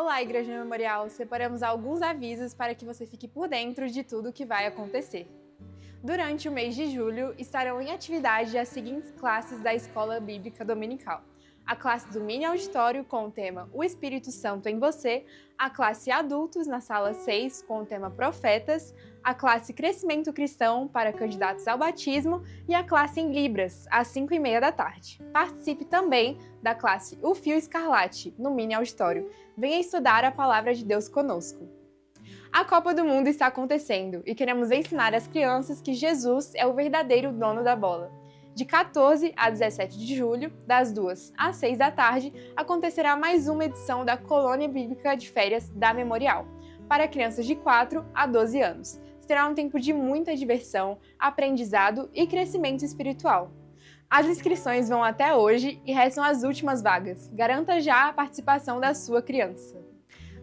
Olá, Igreja Memorial! Separamos alguns avisos para que você fique por dentro de tudo o que vai acontecer. Durante o mês de julho, estarão em atividade as seguintes classes da Escola Bíblica Dominical. A classe do Mini Auditório com o tema O Espírito Santo em Você, a classe Adultos na Sala 6 com o tema Profetas, a classe Crescimento Cristão para candidatos ao batismo e a classe em Libras, às 5h30 da tarde. Participe também da classe O Fio Escarlate, no Mini Auditório. Venha estudar a Palavra de Deus conosco. A Copa do Mundo está acontecendo e queremos ensinar às crianças que Jesus é o verdadeiro dono da bola. De 14 a 17 de julho, das 2 às 6 da tarde, acontecerá mais uma edição da Colônia Bíblica de Férias da Memorial, para crianças de 4 a 12 anos. Será um tempo de muita diversão, aprendizado e crescimento espiritual. As inscrições vão até hoje e restam as últimas vagas. Garanta já a participação da sua criança.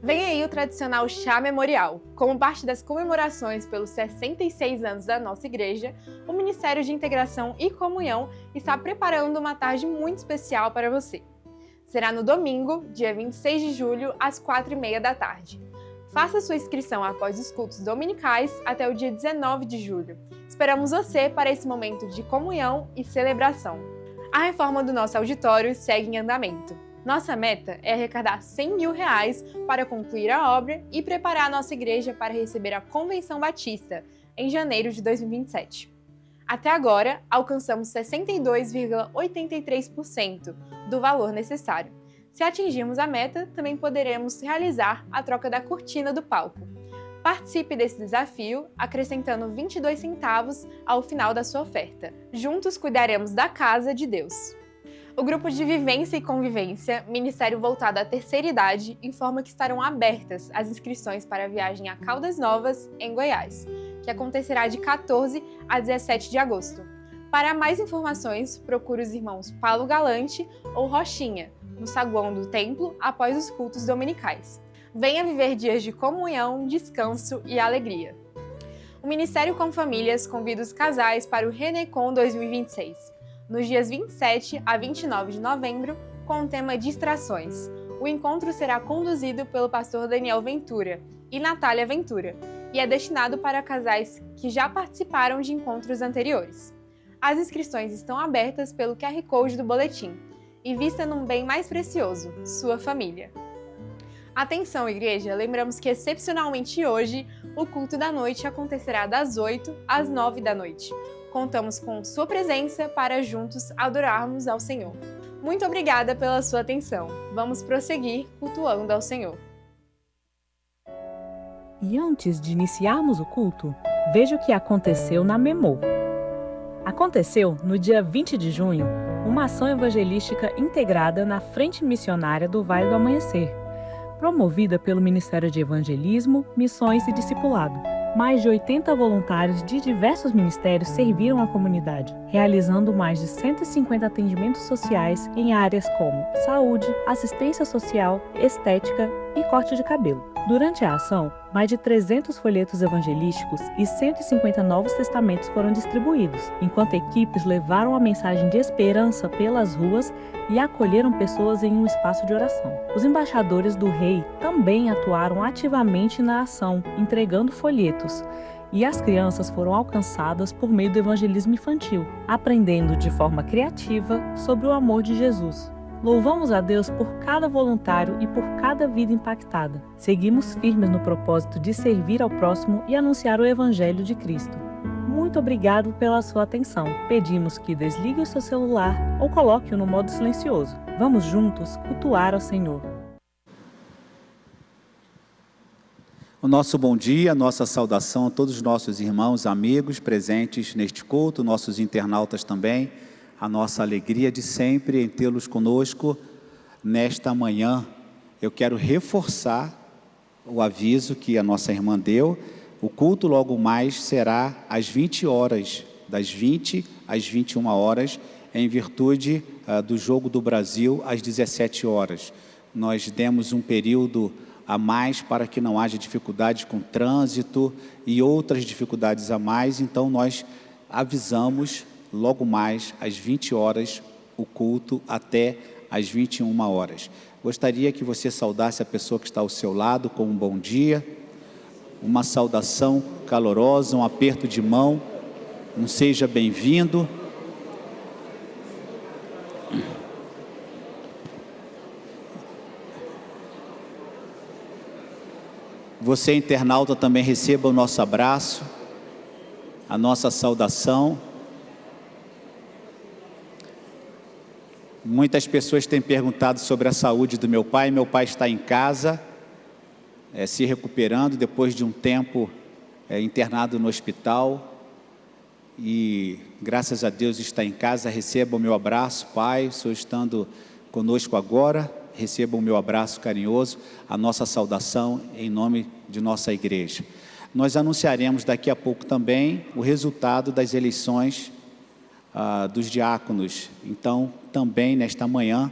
Vem aí o tradicional Chá Memorial. Como parte das comemorações pelos 66 anos da nossa igreja, o Ministério de Integração e Comunhão está preparando uma tarde muito especial para você. Será no domingo, dia 26 de julho, às 4h30 da tarde. Faça sua inscrição após os cultos dominicais até o dia 19 de julho. Esperamos você para esse momento de comunhão e celebração. A reforma do nosso auditório segue em andamento. Nossa meta é arrecadar R$100 mil para concluir a obra e preparar a nossa igreja para receber a Convenção Batista em janeiro de 2027. Até agora, alcançamos 62,83% do valor necessário. Se atingirmos a meta, também poderemos realizar a troca da cortina do palco. Participe desse desafio, acrescentando 22 centavos ao final da sua oferta. Juntos cuidaremos da casa de Deus. O Grupo de Vivência e Convivência, Ministério voltado à terceira idade, informa que estarão abertas as inscrições para a viagem a Caldas Novas, em Goiás, que acontecerá de 14 a 17 de agosto. Para mais informações, procure os irmãos Paulo Galante ou Rochinha, no saguão do templo, após os cultos dominicais. Venha viver dias de comunhão, descanso e alegria. O Ministério com Famílias convida os casais para o Renecon 2026. Nos dias 27 a 29 de novembro, com o tema Distrações. O encontro será conduzido pelo pastor Daniel Ventura e Natália Ventura, e é destinado para casais que já participaram de encontros anteriores. As inscrições estão abertas pelo QR Code do boletim. Invista num bem mais precioso, sua família. Atenção, igreja! Lembramos que excepcionalmente hoje, o culto da noite acontecerá das 8 às 9 da noite. Contamos com sua presença para juntos adorarmos ao Senhor. Muito obrigada pela sua atenção. Vamos prosseguir cultuando ao Senhor. E antes de iniciarmos o culto, veja o que aconteceu na Memô. Aconteceu no dia 20 de junho uma ação evangelística integrada na Frente Missionária do Vale do Amanhecer, promovida pelo Ministério de Evangelismo, Missões e Discipulado. Mais de 80 voluntários de diversos ministérios serviram a comunidade, realizando mais de 150 atendimentos sociais em áreas como saúde, assistência social, estética e corte de cabelo. Durante a ação, mais de 300 folhetos evangelísticos e 150 novos testamentos foram distribuídos, enquanto equipes levaram a mensagem de esperança pelas ruas e acolheram pessoas em um espaço de oração. Os embaixadores do rei também atuaram ativamente na ação, entregando folhetos, e as crianças foram alcançadas por meio do evangelismo infantil, aprendendo de forma criativa sobre o amor de Jesus. Louvamos a Deus por cada voluntário e por cada vida impactada. Seguimos firmes no propósito de servir ao próximo e anunciar o Evangelho de Cristo. Muito obrigado pela sua atenção. Pedimos que desligue o seu celular ou coloque-o no modo silencioso. Vamos juntos cultuar ao Senhor. O nosso bom dia, nossa saudação a todos os nossos irmãos, amigos presentes neste culto, nossos internautas também. A nossa alegria de sempre em tê-los conosco nesta manhã. Eu quero reforçar o aviso que a nossa irmã deu. O culto logo mais será às 20 horas, das 20 às 21 horas, em virtude do Jogo do Brasil às 17 horas. Nós demos um período a mais para que não haja dificuldades com trânsito e outras dificuldades a mais, então nós avisamos logo mais às 20 horas o culto até às 21 horas. Gostaria que você saudasse a pessoa que está ao seu lado com um bom dia, uma saudação calorosa, um aperto de mão, um seja bem-vindo. Você, internauta, também receba o nosso abraço, a nossa saudação. Muitas pessoas têm perguntado sobre a saúde do meu pai. Meu pai está em casa, se recuperando depois de um tempo internado no hospital. E graças a Deus está em casa. Receba o meu abraço, pai. O senhor estando conosco agora, receba o meu abraço carinhoso, a nossa saudação em nome de nossa igreja. Nós anunciaremos daqui a pouco também o resultado das eleições dos diáconos. Então, também nesta manhã,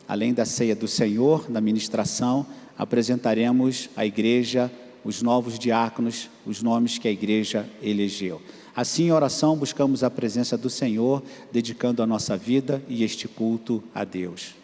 além da ceia do Senhor, da ministração, apresentaremos à igreja os novos diáconos, os nomes que a igreja elegeu. Assim, em oração, buscamos a presença do Senhor, dedicando a nossa vida e este culto a Deus.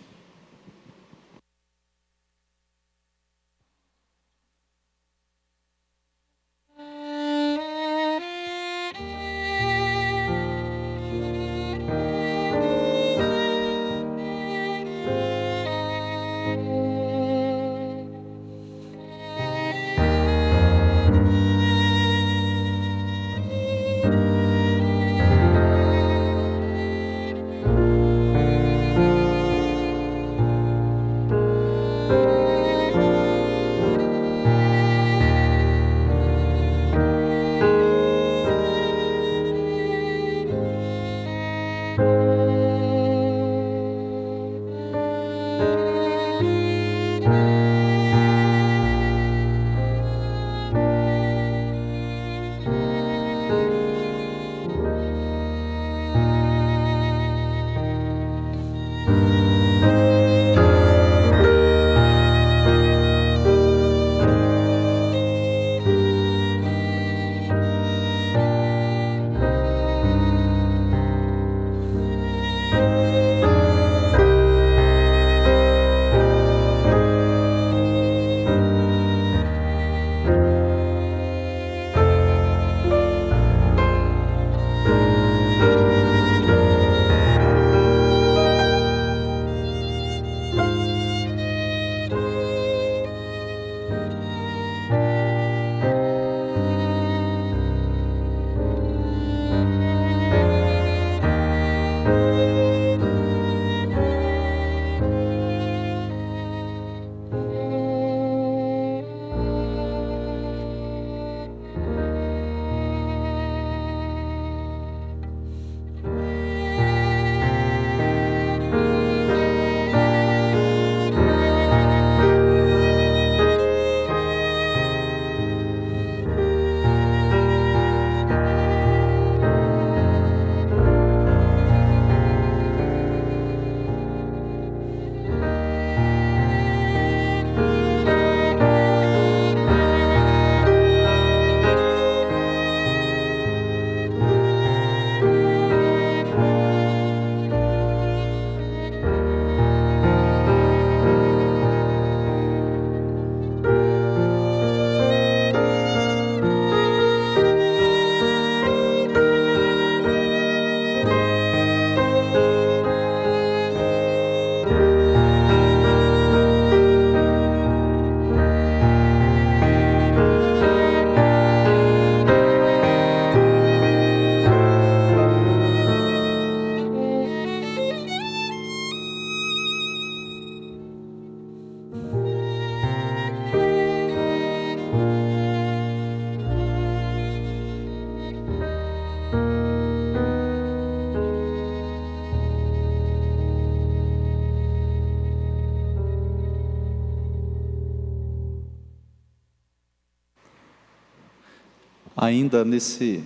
Ainda nesse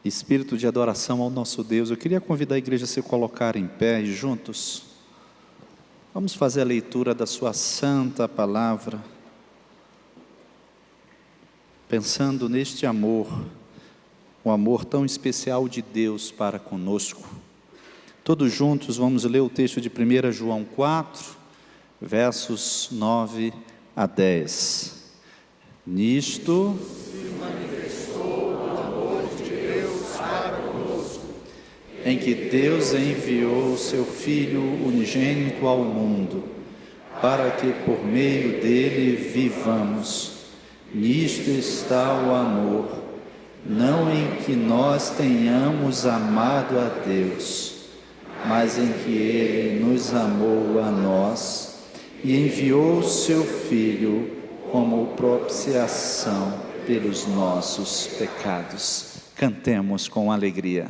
espírito de adoração ao nosso Deus, eu queria convidar a igreja a se colocar em pé e juntos vamos fazer a leitura da sua santa palavra, pensando neste amor, o amor tão especial de Deus para conosco. Todos juntos vamos ler o texto de 1 João 4, versos 9 a 10. Nisto se manifestou o amor de Deus para conosco, em que Deus enviou o seu Filho unigênito ao mundo, para que por meio dele vivamos. Nisto está o amor, não em que nós tenhamos amado a Deus, mas em que Ele nos amou a nós e enviou o seu Filho como propiciação pelos nossos pecados. Cantemos com alegria.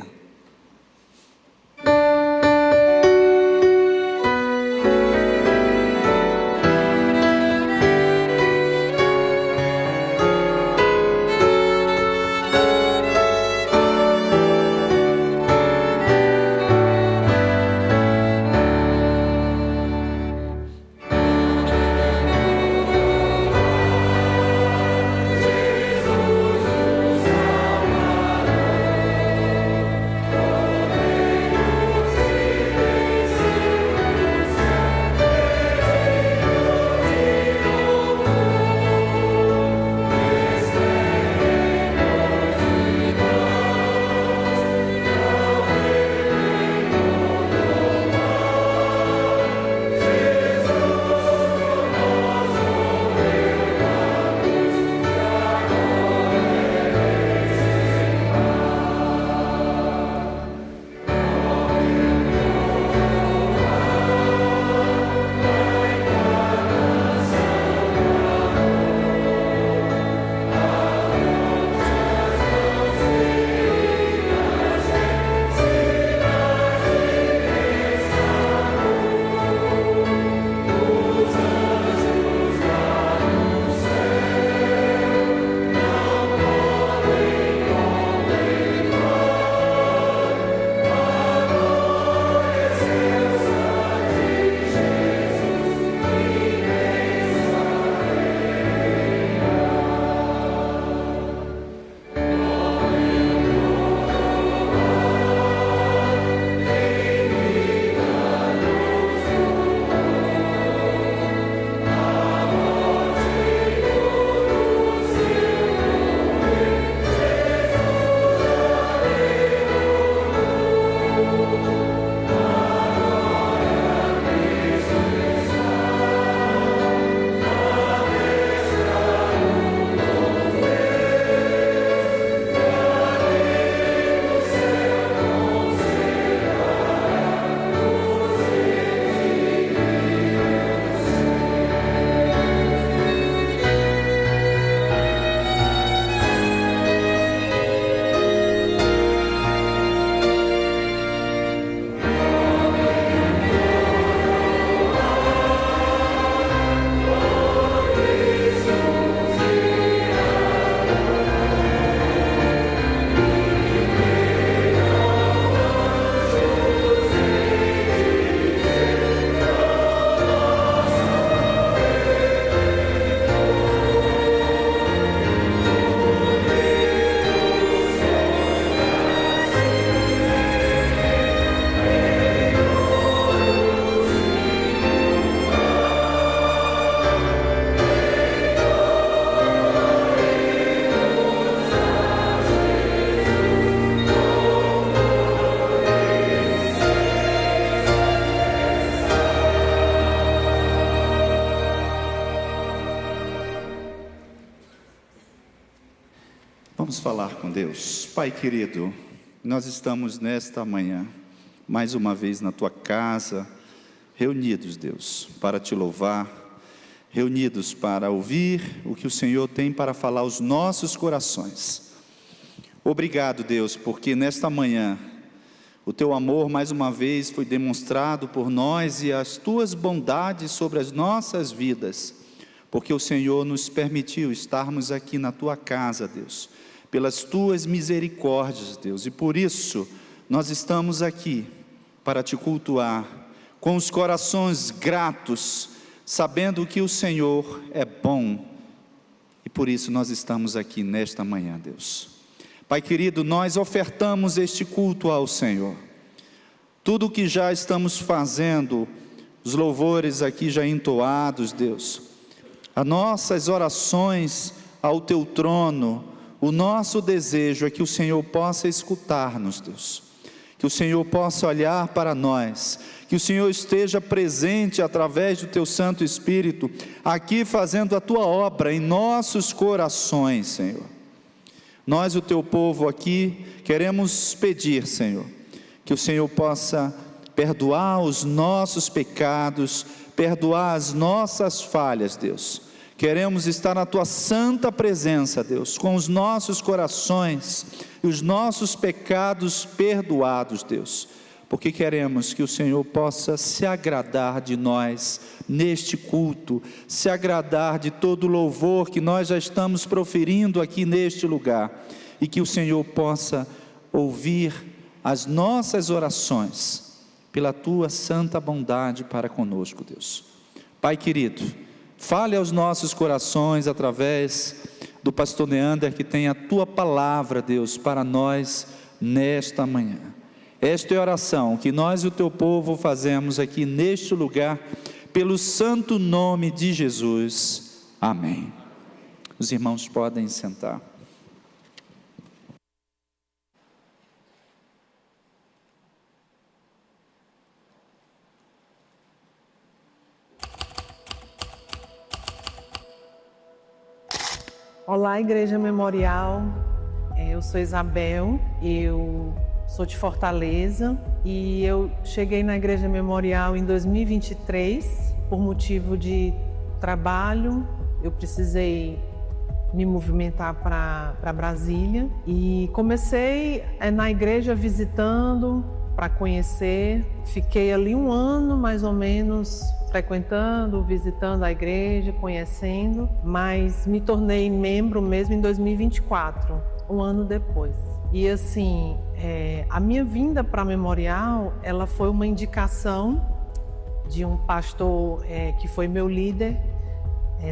Vamos falar com Deus. Pai querido, nós estamos nesta manhã, mais uma vez na Tua casa, reunidos, Deus, para Te louvar, reunidos para ouvir o que o Senhor tem para falar aos nossos corações. Obrigado, Deus, porque nesta manhã, o Teu amor mais uma vez foi demonstrado por nós e as Tuas bondades sobre as nossas vidas, porque o Senhor nos permitiu estarmos aqui na Tua casa, Deus, pelas Tuas misericórdias, Deus, e por isso nós estamos aqui para Te cultuar, com os corações gratos, sabendo que o Senhor é bom, e por isso nós estamos aqui nesta manhã, Deus. Pai querido, nós ofertamos este culto ao Senhor. Tudo o que já estamos fazendo, os louvores aqui já entoados, Deus, as nossas orações ao Teu trono, o nosso desejo é que o Senhor possa escutar-nos, Deus, que o Senhor possa olhar para nós, que o Senhor esteja presente através do Teu Santo Espírito, aqui fazendo a Tua obra em nossos corações, Senhor. Nós, o Teu povo aqui, queremos pedir, Senhor, que o Senhor possa perdoar os nossos pecados, perdoar as nossas falhas, Deus. Queremos estar na Tua santa presença, Deus, com os nossos corações e os nossos pecados perdoados, Deus, porque queremos que o Senhor possa se agradar de nós neste culto, se agradar de todo o louvor que nós já estamos proferindo aqui neste lugar, e que o Senhor possa ouvir as nossas orações, pela Tua santa bondade para conosco, Deus. Pai querido, fale aos nossos corações através do pastor Neander, que tem a Tua palavra, Deus, para nós nesta manhã. Esta é a oração que nós e o Teu povo fazemos aqui neste lugar, pelo santo nome de Jesus. Amém. Os irmãos podem sentar. Olá, Igreja Memorial, eu sou Isabel, eu sou de Fortaleza e eu cheguei na Igreja Memorial em 2023 por motivo de trabalho. Eu precisei me movimentar para Brasília e comecei na igreja visitando para conhecer. Fiquei ali 1 ano mais ou menos frequentando, visitando a igreja, conhecendo, mas me tornei membro mesmo em 2024, 1 ano depois. E assim, a minha vinda para Memorial, ela foi uma indicação de um pastor que foi meu líder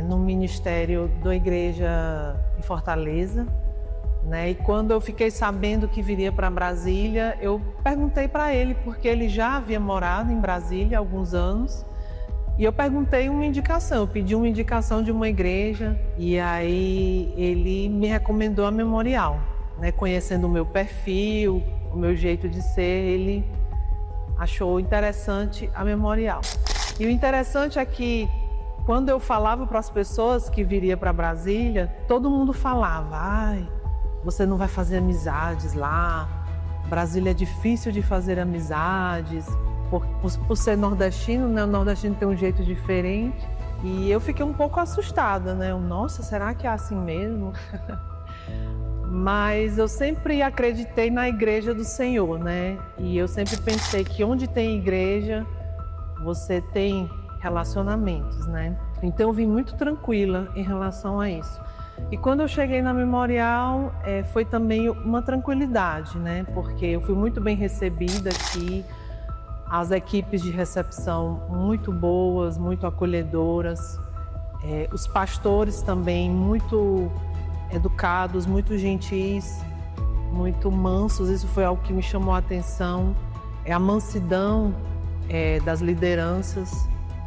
no ministério da igreja em Fortaleza, né? E quando eu fiquei sabendo que viria para Brasília, eu perguntei para ele, porque ele já havia morado em Brasília há alguns anos, e eu perguntei uma indicação, eu pedi uma indicação de uma igreja, e aí ele me recomendou a Memorial, né? Conhecendo o meu perfil, o meu jeito de ser, ele achou interessante a Memorial. E o interessante é que quando eu falava para as pessoas que viria para Brasília, todo mundo falava: ai, você não vai fazer amizades lá, Brasília é difícil de fazer amizades, por ser nordestino, né? O nordestino tem um jeito diferente. E eu fiquei um pouco assustada, né? Nossa, será que é assim mesmo? Mas eu sempre acreditei na igreja do Senhor, né? E eu sempre pensei que onde tem igreja, você tem relacionamentos, né? Então eu vim muito tranquila em relação a isso. E quando eu cheguei na Memorial, foi também uma tranquilidade, né? Porque eu fui muito bem recebida aqui, as equipes de recepção muito boas, muito acolhedoras, os pastores também muito educados, muito gentis, muito mansos. Isso foi algo que me chamou a atenção, a mansidão das lideranças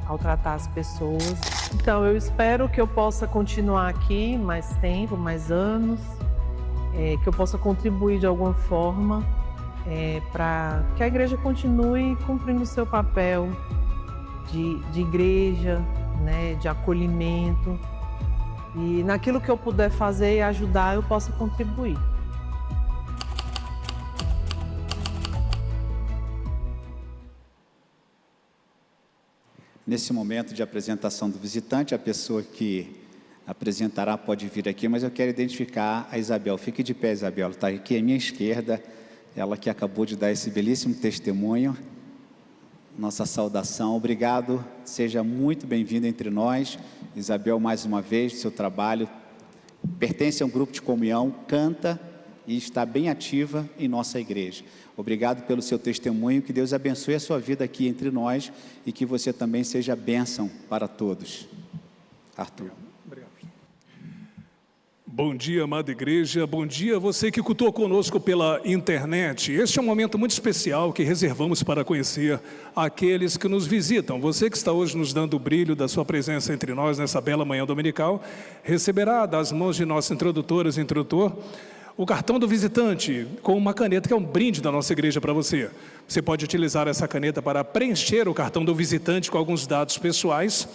ao tratar as pessoas. Então eu espero que eu possa continuar aqui mais tempo, mais anos, que eu possa contribuir de alguma forma para que a igreja continue cumprindo o seu papel de igreja, né, de acolhimento, e naquilo que eu puder fazer e ajudar, eu possa contribuir. Nesse momento de apresentação do visitante, a pessoa que apresentará pode vir aqui, mas eu quero identificar a Isabel. Fique de pé, Isabel, está aqui à minha esquerda, ela que acabou de dar esse belíssimo testemunho. Nossa saudação, obrigado, seja muito bem-vinda entre nós. Isabel, mais uma vez, seu trabalho pertence a um grupo de comunhão, canta e está bem ativa em nossa igreja. Obrigado pelo seu testemunho, que Deus abençoe a sua vida aqui entre nós e que você também seja bênção para todos. Arthur. Obrigado. Bom dia, amada igreja. Bom dia você que cultuou conosco pela internet. Este é um momento muito especial que reservamos para conhecer aqueles que nos visitam. Você que está hoje nos dando o brilho da sua presença entre nós nessa bela manhã dominical, receberá das mãos de nossa introdutora e introdutor o cartão do visitante com uma caneta que é um brinde da nossa igreja para você. Você pode utilizar essa caneta para preencher o cartão do visitante com alguns dados pessoais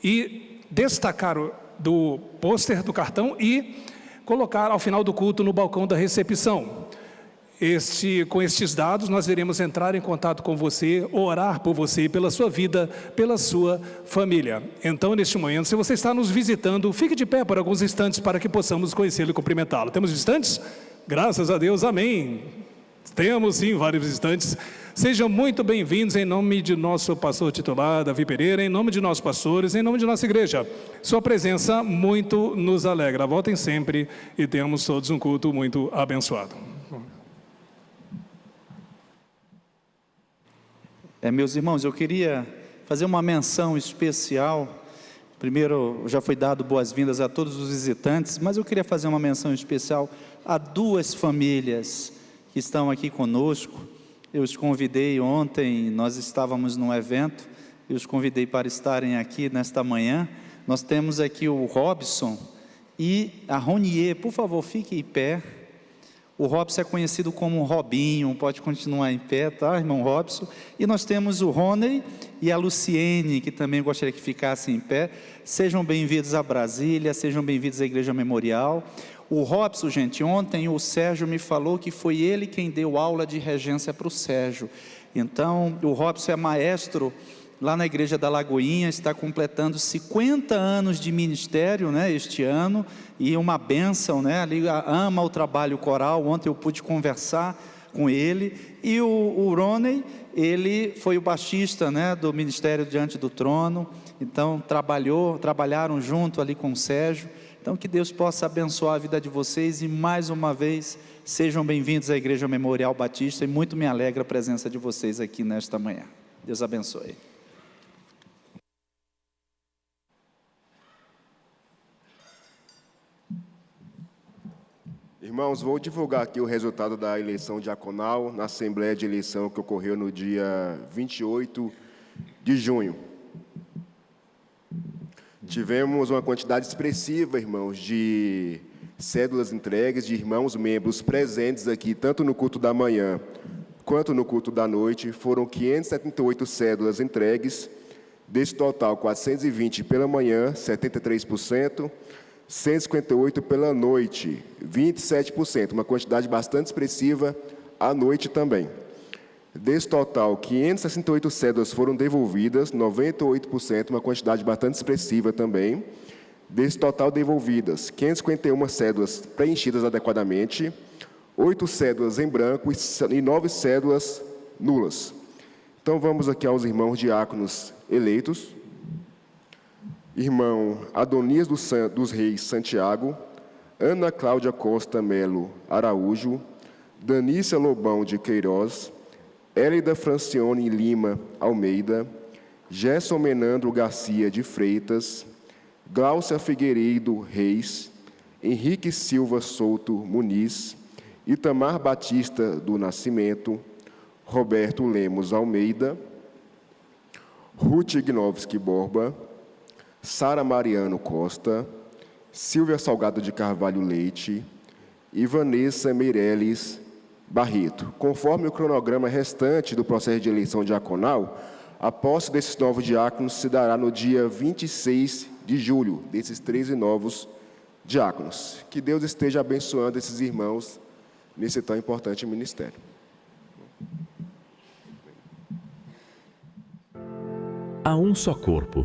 e destacar do pôster do cartão e colocar ao final do culto no balcão da recepção. Com estes dados nós iremos entrar em contato com você, orar por você, pela sua vida, pela sua família. Então, neste momento, se você está nos visitando, fique de pé por alguns instantes para que possamos conhecê-lo e cumprimentá-lo. Temos visitantes? Graças a Deus, amém. Temos sim vários visitantes. Sejam muito bem-vindos em nome de nosso pastor titular, Davi Pereira, em nome de nossos pastores, em nome de nossa igreja. Sua presença muito nos alegra. Voltem sempre e tenhamos todos um culto muito abençoado. Meus irmãos, eu queria fazer uma menção especial. Primeiro, já foi dado boas-vindas a todos os visitantes, mas eu queria fazer uma menção especial a duas famílias que estão aqui conosco. Eu os convidei ontem, nós estávamos num evento, eu os convidei para estarem aqui nesta manhã. Nós temos aqui o Robson e a Ronier. Por favor, fique em pé. O Robson é conhecido como Robinho, pode continuar em pé, tá, irmão Robson? E nós temos o Rony e a Luciene, que também gostaria que ficassem em pé. Sejam bem-vindos a Brasília, sejam bem-vindos à Igreja Memorial. O Robson, gente, ontem o Sérgio me falou que foi ele quem deu aula de regência para o Sérgio. Então, o Robson é maestro lá na Igreja da Lagoinha, está completando 50 anos de ministério, né, este ano, e uma bênção, né, ele ama o trabalho coral. Ontem eu pude conversar com ele. E o Roney, ele foi o baixista, né, do Ministério Diante do Trono, então trabalharam junto ali com o Sérgio. Então, que Deus possa abençoar a vida de vocês e, mais uma vez, sejam bem-vindos à Igreja Memorial Batista, e muito me alegra a presença de vocês aqui nesta manhã. Deus abençoe. Irmãos, vou divulgar aqui o resultado da eleição diaconal na Assembleia de Eleição que ocorreu no dia 28 de junho. Tivemos uma quantidade expressiva, irmãos, de cédulas entregues, de irmãos membros presentes aqui, tanto no culto da manhã quanto no culto da noite. Foram 578 cédulas entregues, desse total 420 pela manhã, 73%, 158 pela noite, 27%, uma quantidade bastante expressiva à noite também. Desse total, 568 cédulas foram devolvidas, 98%, uma quantidade bastante expressiva também. Desse total devolvidas, 551 cédulas preenchidas adequadamente, 8 cédulas em branco e 9 cédulas nulas. Então vamos aqui aos irmãos diáconos eleitos. Irmão Adonias dos Reis Santiago, Ana Cláudia Costa Melo Araújo, Danícia Lobão de Queiroz, Hélida Francione Lima Almeida, Gerson Menandro Garcia de Freitas, Gláucia Figueiredo Reis, Henrique Silva Souto Muniz, Itamar Batista do Nascimento, Roberto Lemos Almeida, Ruth Ignovski Borba, Sara Mariano Costa, Silvia Salgado de Carvalho Leite e Vanessa Meireles Barreto. Conforme o cronograma restante do processo de eleição diaconal, a posse desses novos diáconos se dará no dia 26 de julho, desses 13 novos diáconos. Que Deus esteja abençoando esses irmãos nesse tão importante ministério. Há um só corpo.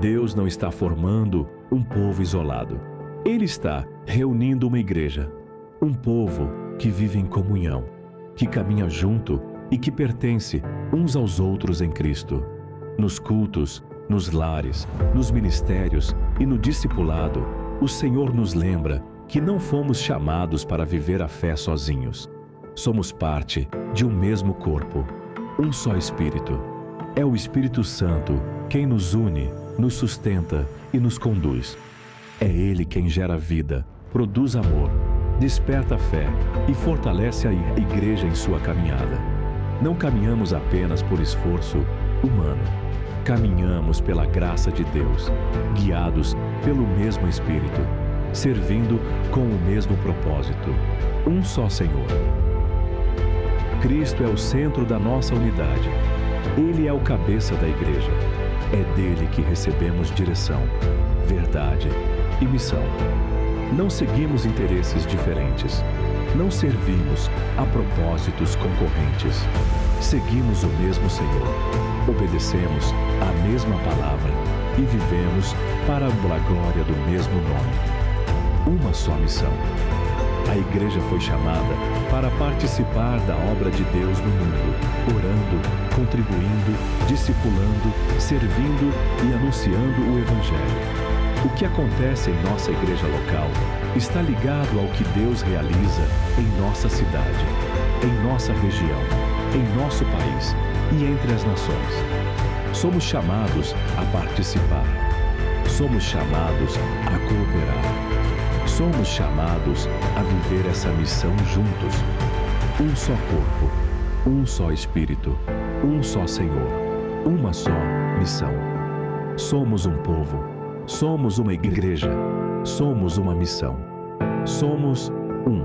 Deus não está formando um povo isolado. Ele está reunindo uma igreja, um povo que vive em comunhão, que caminha junto e que pertence uns aos outros em Cristo. Nos cultos, nos lares, nos ministérios e no discipulado, o Senhor nos lembra que não fomos chamados para viver a fé sozinhos. Somos parte de um mesmo corpo, um só Espírito. É o Espírito Santo quem nos une, nos sustenta e nos conduz. É Ele quem gera vida, produz amor, desperta a fé e fortalece a igreja em sua caminhada. Não caminhamos apenas por esforço humano. Caminhamos pela graça de Deus, guiados pelo mesmo Espírito, servindo com o mesmo propósito, um só Senhor. Cristo é o centro da nossa unidade. Ele é o cabeça da igreja. É dele que recebemos direção, verdade e missão. Não seguimos interesses diferentes. Não servimos a propósitos concorrentes. Seguimos o mesmo Senhor. Obedecemos a mesma palavra e vivemos para a glória do mesmo nome. Uma só missão. A igreja foi chamada para participar da obra de Deus no mundo, orando, contribuindo, discipulando, servindo e anunciando o Evangelho. O que acontece em nossa igreja local está ligado ao que Deus realiza em nossa cidade, em nossa região, em nosso país e entre as nações. Somos chamados a participar. Somos chamados a cooperar. Somos chamados a viver essa missão juntos. Um só corpo, um só Espírito, um só Senhor, uma só missão. Somos um povo, somos uma igreja, somos uma missão. Somos um.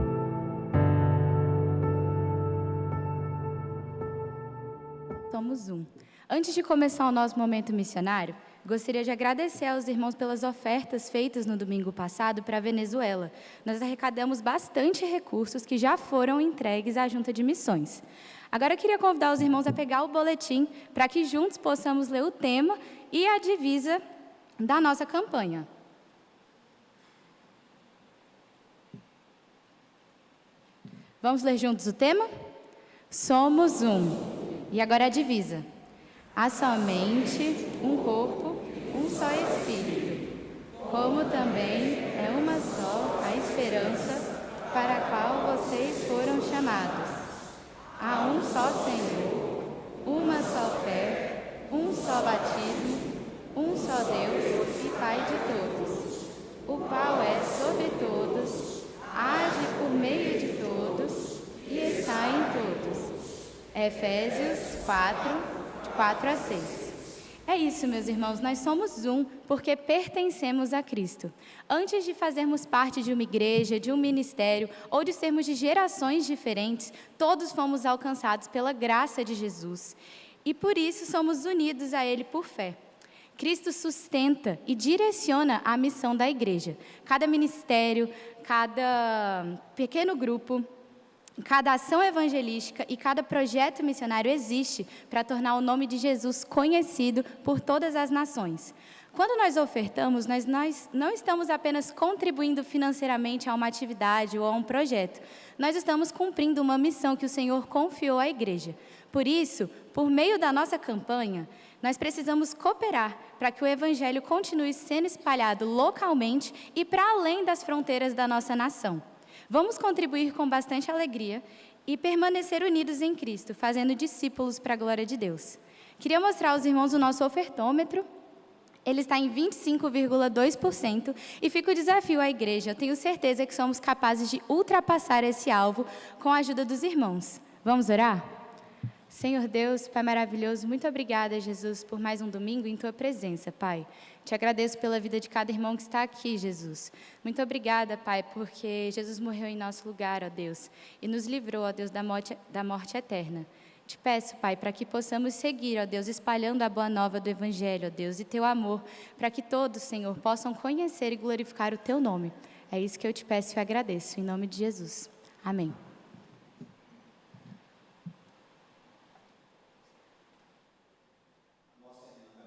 Somos um. Antes de começar o nosso momento missionário, gostaria de agradecer aos irmãos pelas ofertas feitas no domingo passado para a Venezuela. Nós arrecadamos bastante recursos que já foram entregues à Junta de Missões. Agora eu queria convidar os irmãos a pegar o boletim para que juntos possamos ler o tema e a divisa da nossa campanha. Vamos ler juntos o tema? Somos um. E agora a divisa. Há somente um corpo, um só Espírito, como também é uma só a esperança para a qual vocês foram chamados. Há um só Senhor, uma só fé, um só batismo, um só Deus e Pai de todos, o qual é sobre todos, age por meio de todos e está em todos. Efésios 4, de 4 a 6. É isso, meus irmãos, nós somos um porque pertencemos a Cristo. Antes de fazermos parte de uma igreja, de um ministério ou de sermos de gerações diferentes, todos fomos alcançados pela graça de Jesus. E por isso somos unidos a Ele por fé. Cristo sustenta e direciona a missão da igreja. Cada ministério, cada pequeno grupo, cada ação evangelística e cada projeto missionário existe para tornar o nome de Jesus conhecido por todas as nações. Quando nós ofertamos, nós não estamos apenas contribuindo financeiramente a uma atividade ou a um projeto. Nós estamos cumprindo uma missão que o Senhor confiou à igreja. Por isso, por meio da nossa campanha, nós precisamos cooperar para que o Evangelho continue sendo espalhado localmente e para além das fronteiras da nossa nação. Vamos contribuir com bastante alegria e permanecer unidos em Cristo, fazendo discípulos para a glória de Deus. Queria mostrar aos irmãos o nosso ofertômetro. Ele está em 25,2% e fica o desafio à igreja. Eu tenho certeza que somos capazes de ultrapassar esse alvo com a ajuda dos irmãos. Vamos orar? Senhor Deus, Pai maravilhoso, muito obrigada, Jesus, por mais um domingo em Tua presença, Pai. Te agradeço pela vida de cada irmão que está aqui, Jesus. Muito obrigada, Pai, porque Jesus morreu em nosso lugar, ó Deus, e nos livrou, ó Deus, da morte eterna. Te peço, Pai, para que possamos seguir, ó Deus, espalhando a boa nova do Evangelho, ó Deus, e Teu amor, para que todos, Senhor, possam conhecer e glorificar o Teu nome. É isso que eu te peço e agradeço, em nome de Jesus. Amém.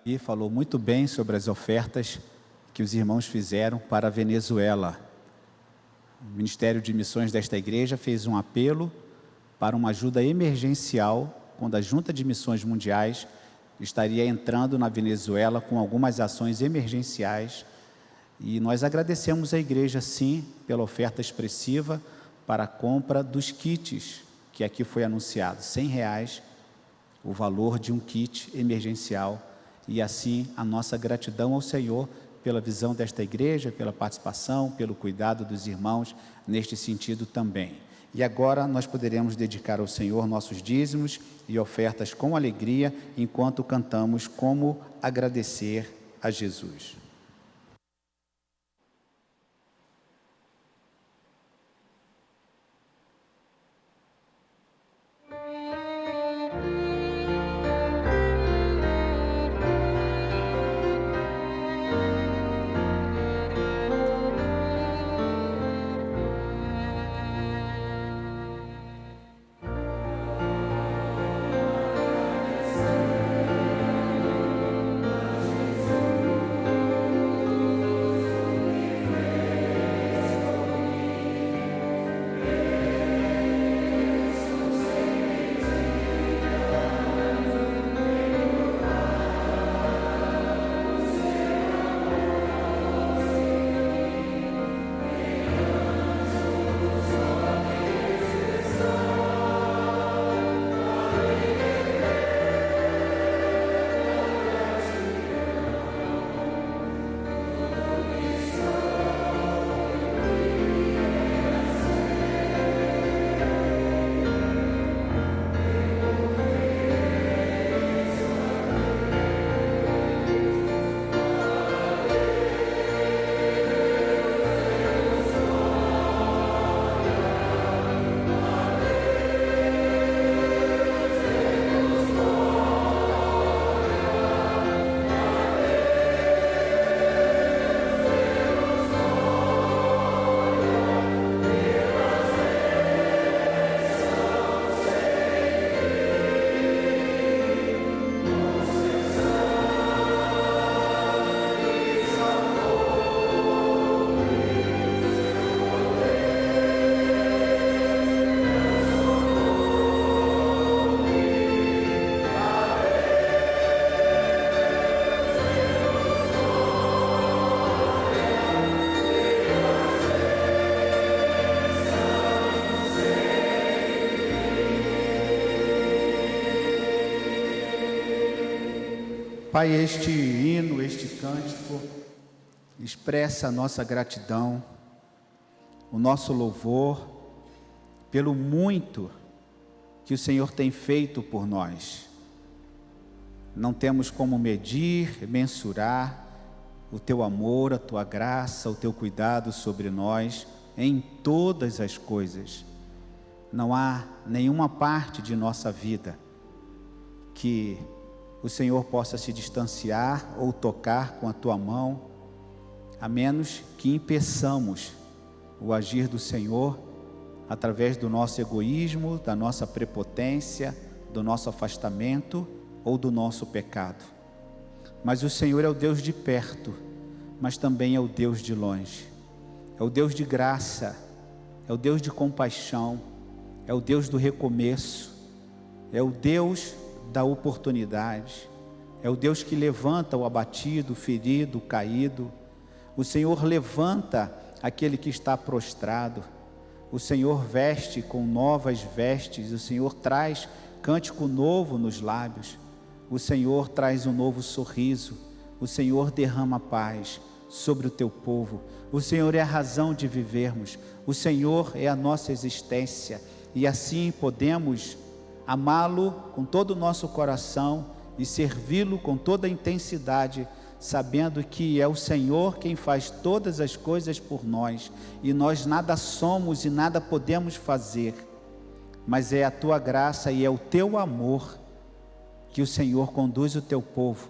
E falou muito bem sobre as ofertas que os irmãos fizeram para a Venezuela. O Ministério de Missões desta igreja fez um apelo para uma ajuda emergencial quando a Junta de Missões Mundiais estaria entrando na Venezuela com algumas ações emergenciais. E nós agradecemos à igreja, sim, pela oferta expressiva para a compra dos kits, que aqui foi anunciado, R$100, o valor de um kit emergencial. E assim, a nossa gratidão ao Senhor pela visão desta igreja, pela participação, pelo cuidado dos irmãos neste sentido também. E agora nós poderemos dedicar ao Senhor nossos dízimos e ofertas com alegria, enquanto cantamos como agradecer a Jesus. Pai, este hino, este cântico expressa a nossa gratidão, o nosso louvor pelo muito que o Senhor tem feito por nós. Não temos como medir, mensurar o teu amor, a tua graça, o teu cuidado sobre nós em todas as coisas. Não há nenhuma parte de nossa vida que o Senhor possa se distanciar ou tocar com a tua mão, a menos que impeçamos o agir do Senhor através do nosso egoísmo, da nossa prepotência, do nosso afastamento ou do nosso pecado. Mas o Senhor é o Deus de perto, mas também é o Deus de longe. É o Deus de graça, é o Deus de compaixão, é o Deus do recomeço, é o Deus da oportunidade, é o Deus que levanta o abatido, o ferido, o caído. O Senhor levanta aquele que está prostrado. O Senhor veste com novas vestes, o Senhor traz cântico novo nos lábios, o Senhor traz um novo sorriso, o Senhor derrama paz sobre o teu povo. O Senhor é a razão de vivermos, o Senhor é a nossa existência, e assim podemos amá-lo com todo o nosso coração e servi-lo com toda a intensidade, sabendo que é o Senhor quem faz todas as coisas por nós, e nós nada somos e nada podemos fazer, mas é a tua graça e é o teu amor que o Senhor conduz o teu povo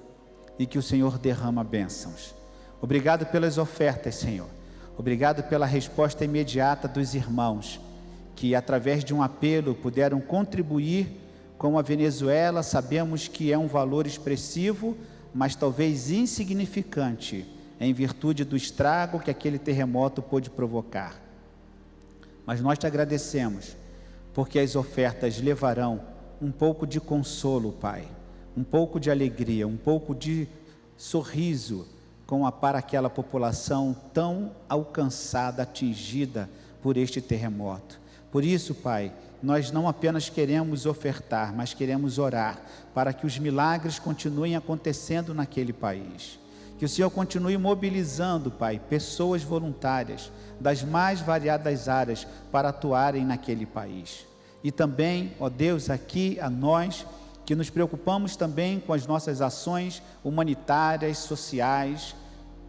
e que o Senhor derrama bênçãos. Obrigado pelas ofertas, Senhor. Obrigado pela resposta imediata dos irmãos, que através de um apelo puderam contribuir com a Venezuela. Sabemos que é um valor expressivo, mas talvez insignificante, em virtude do estrago que aquele terremoto pôde provocar. Mas nós te agradecemos, porque as ofertas levarão um pouco de consolo, Pai, um pouco de alegria, um pouco de sorriso para aquela população tão alcançada, atingida por este terremoto. Por isso, Pai, nós não apenas queremos ofertar, mas queremos orar para que os milagres continuem acontecendo naquele país, Que o Senhor continue mobilizando, Pai, pessoas voluntárias das mais variadas áreas para atuarem naquele país. E também, ó Deus, aqui a nós, que nos preocupamos também com as nossas ações humanitárias, sociais,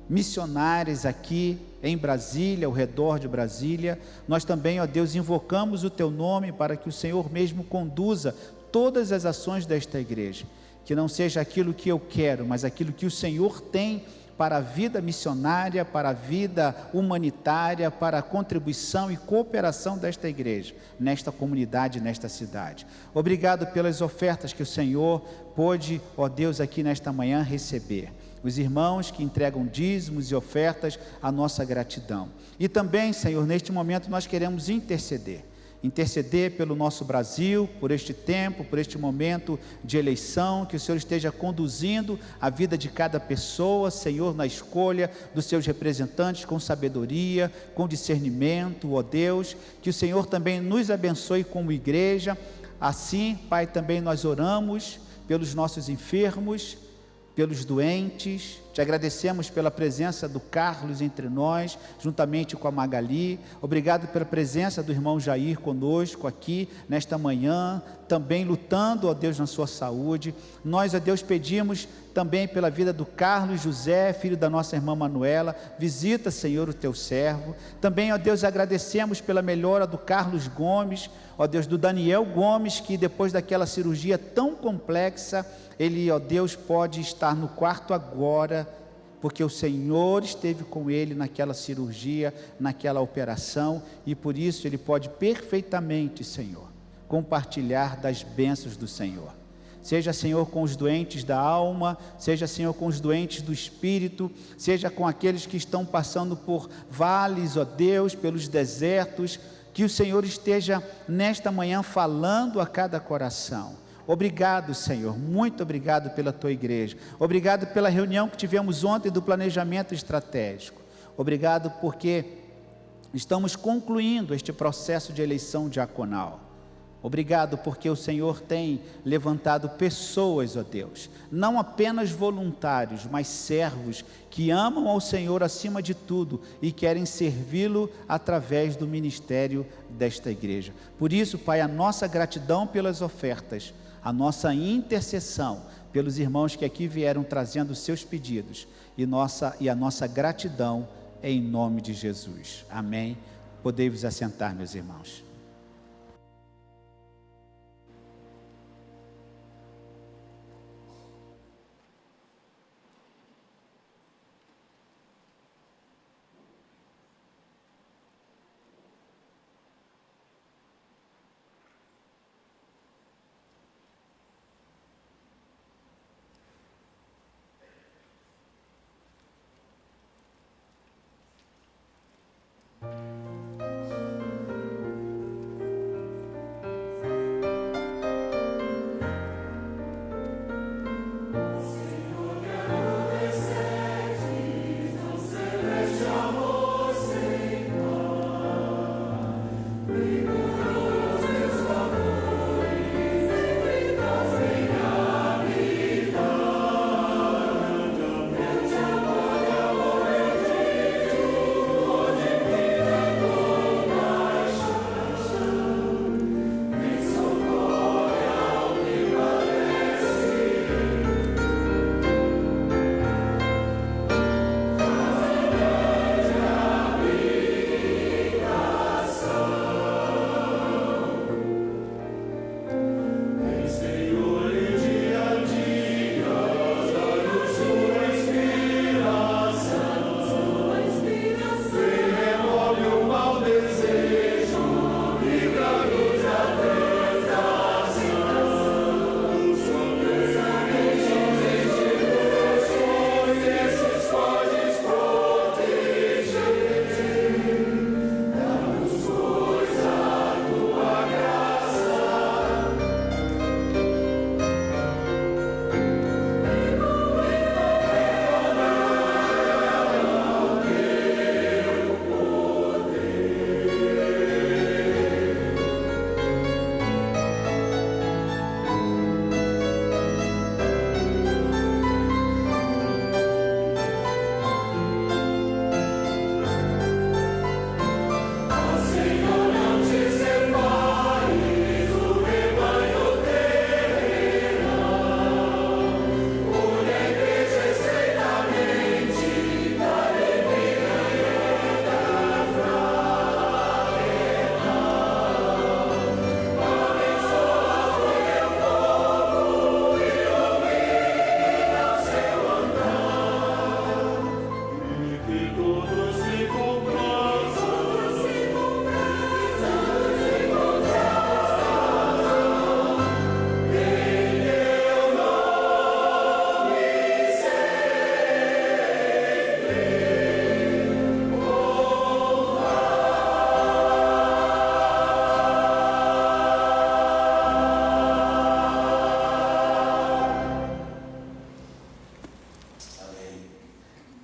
missionárias aqui em Brasília, ao redor de Brasília, nós também, ó Deus, invocamos o Teu nome para que o Senhor mesmo conduza todas as ações desta igreja, que não seja aquilo que eu quero, mas aquilo que o Senhor tem para a vida missionária, para a vida humanitária, para a contribuição e cooperação desta igreja, nesta comunidade, nesta cidade. Obrigado pelas ofertas que o Senhor pôde, ó Deus, aqui nesta manhã receber. Os irmãos que entregam dízimos e ofertas, a nossa gratidão. E também, Senhor, neste momento nós queremos interceder pelo nosso Brasil, por este tempo, por este momento de eleição, que o Senhor esteja conduzindo a vida de cada pessoa, Senhor, na escolha dos seus representantes com sabedoria, com discernimento, ó Deus, que o Senhor também nos abençoe como igreja. Assim, Pai, também nós oramos pelos nossos enfermos, pelos doentes. Te agradecemos pela presença do Carlos entre nós, juntamente com a Magali. Obrigado pela presença do irmão Jair conosco aqui nesta manhã, também lutando, ó Deus, na sua saúde. Nós, ó Deus, pedimos também pela vida do Carlos José, filho da nossa irmã Manuela. Visita, Senhor, o teu servo. Também, ó Deus, agradecemos pela melhora do Carlos Gomes, ó Deus, do Daniel Gomes, que depois daquela cirurgia tão complexa, ele, ó Deus, pode estar no quarto agora, porque o Senhor esteve com ele naquela cirurgia, naquela operação, e por isso ele pode perfeitamente, Senhor, compartilhar das bênçãos do Senhor. Seja, Senhor, com os doentes da alma, seja, Senhor, com os doentes do espírito, seja com aqueles que estão passando por vales, ó Deus, pelos desertos, que o Senhor esteja nesta manhã falando a cada coração. Obrigado, Senhor, muito obrigado pela Tua igreja, obrigado pela reunião que tivemos ontem do planejamento estratégico, obrigado porque estamos concluindo este processo de eleição diaconal. Obrigado porque o Senhor tem levantado pessoas, ó Deus, não apenas voluntários, mas servos que amam ao Senhor acima de tudo e querem servi-lo através do ministério desta igreja. Por isso, Pai, a nossa gratidão pelas ofertas, a nossa intercessão pelos irmãos que aqui vieram trazendo os seus pedidos e a nossa gratidão em nome de Jesus. Amém. Podei-vos assentar, meus irmãos.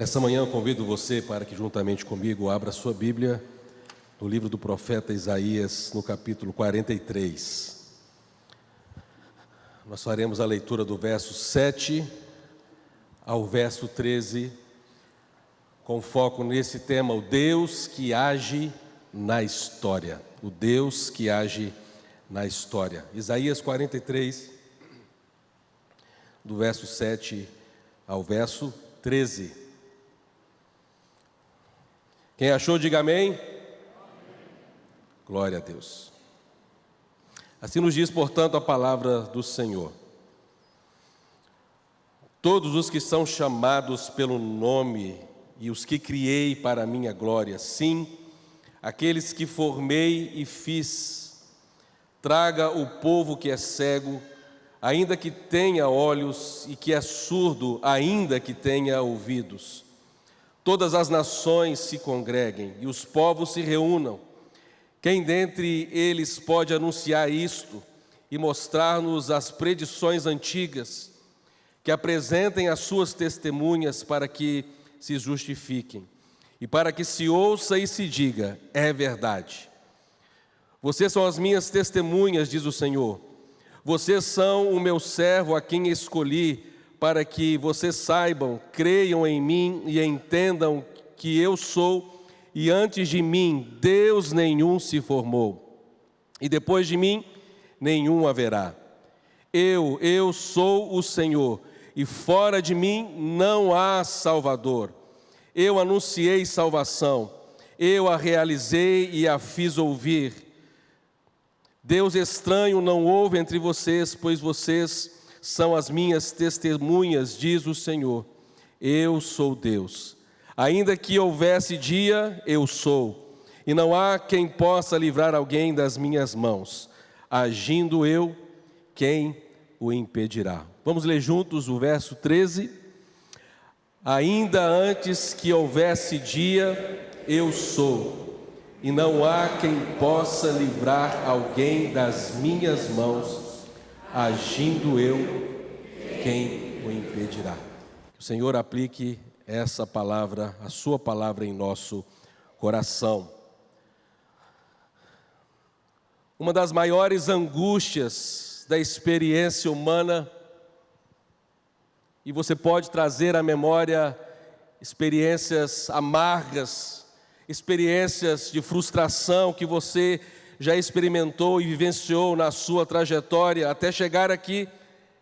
Essa manhã eu convido você para que juntamente comigo abra sua Bíblia no livro do profeta Isaías, no capítulo 43. Nós faremos a leitura do verso 7 ao verso 13, com foco nesse tema, o Deus que age na história. O Deus que age na história. Isaías 43, do verso 7 ao verso 13. Quem achou, diga amém. Glória a Deus. Assim nos diz, portanto, a palavra do Senhor. Todos os que são chamados pelo nome e os que criei para a minha glória, sim, aqueles que formei e fiz, traga o povo que é cego, ainda que tenha olhos, e que é surdo, ainda que tenha ouvidos. Todas as nações se congreguem e os povos se reúnam. Quem dentre eles pode anunciar isto e mostrar-nos as predições antigas, que apresentem as suas testemunhas para que se justifiquem e para que se ouça e se diga, é verdade. Vocês são as minhas testemunhas, diz o Senhor. Vocês são o meu servo a quem escolhi, para que vocês saibam, creiam em mim e entendam que eu sou, e antes de mim Deus nenhum se formou, e depois de mim nenhum haverá. Eu sou o Senhor, e fora de mim não há Salvador. Eu anunciei salvação, eu a realizei e a fiz ouvir. Deus estranho não houve entre vocês, pois vocês são as minhas testemunhas, diz o Senhor. Eu sou Deus. Ainda que houvesse dia, eu sou, e não há quem possa livrar alguém das minhas mãos. Agindo eu, quem o impedirá? Vamos ler juntos o verso 13. Ainda antes que houvesse dia, eu sou, e não há quem possa livrar alguém das minhas mãos. Agindo eu, quem o impedirá? Que o Senhor aplique essa palavra, a sua palavra em nosso coração. Uma das maiores angústias da experiência humana, e você pode trazer à memória experiências amargas, experiências de frustração que você já experimentou e vivenciou na sua trajetória até chegar aqui,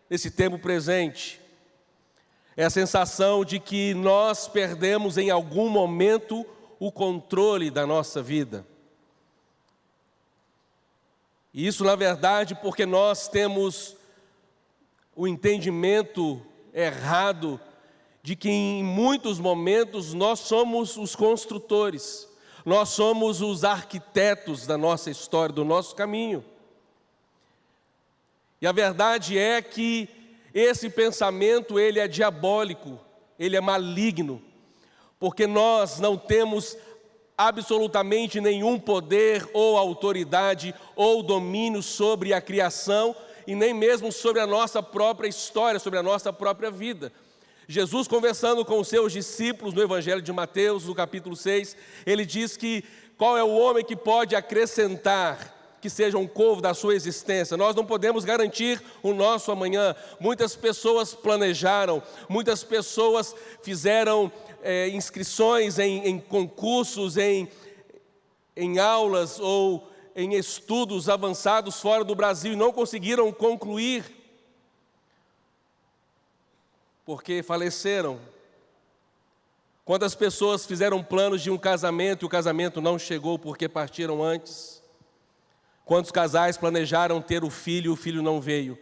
nesse tempo presente. É a sensação de que nós perdemos em algum momento o controle da nossa vida. E isso, na verdade, porque nós temos o entendimento errado de que em muitos momentos nós somos os construtores, nós somos os arquitetos da nossa história, do nosso caminho. E a verdade é que esse pensamento, ele é diabólico, ele é maligno, porque nós não temos absolutamente nenhum poder ou autoridade ou domínio sobre a criação e nem mesmo sobre a nossa própria história, sobre a nossa própria vida. Jesus, conversando com os seus discípulos no Evangelho de Mateus, no capítulo 6, ele diz que qual é o homem que pode acrescentar que seja um covo da sua existência. Nós não podemos garantir o nosso amanhã. Muitas pessoas planejaram, muitas pessoas fizeram inscrições em concursos, em aulas ou em estudos avançados fora do Brasil e não conseguiram concluir, porque faleceram. Quantas pessoas fizeram planos de um casamento e o casamento não chegou porque partiram antes? Quantos casais planejaram ter o filho e o filho não veio,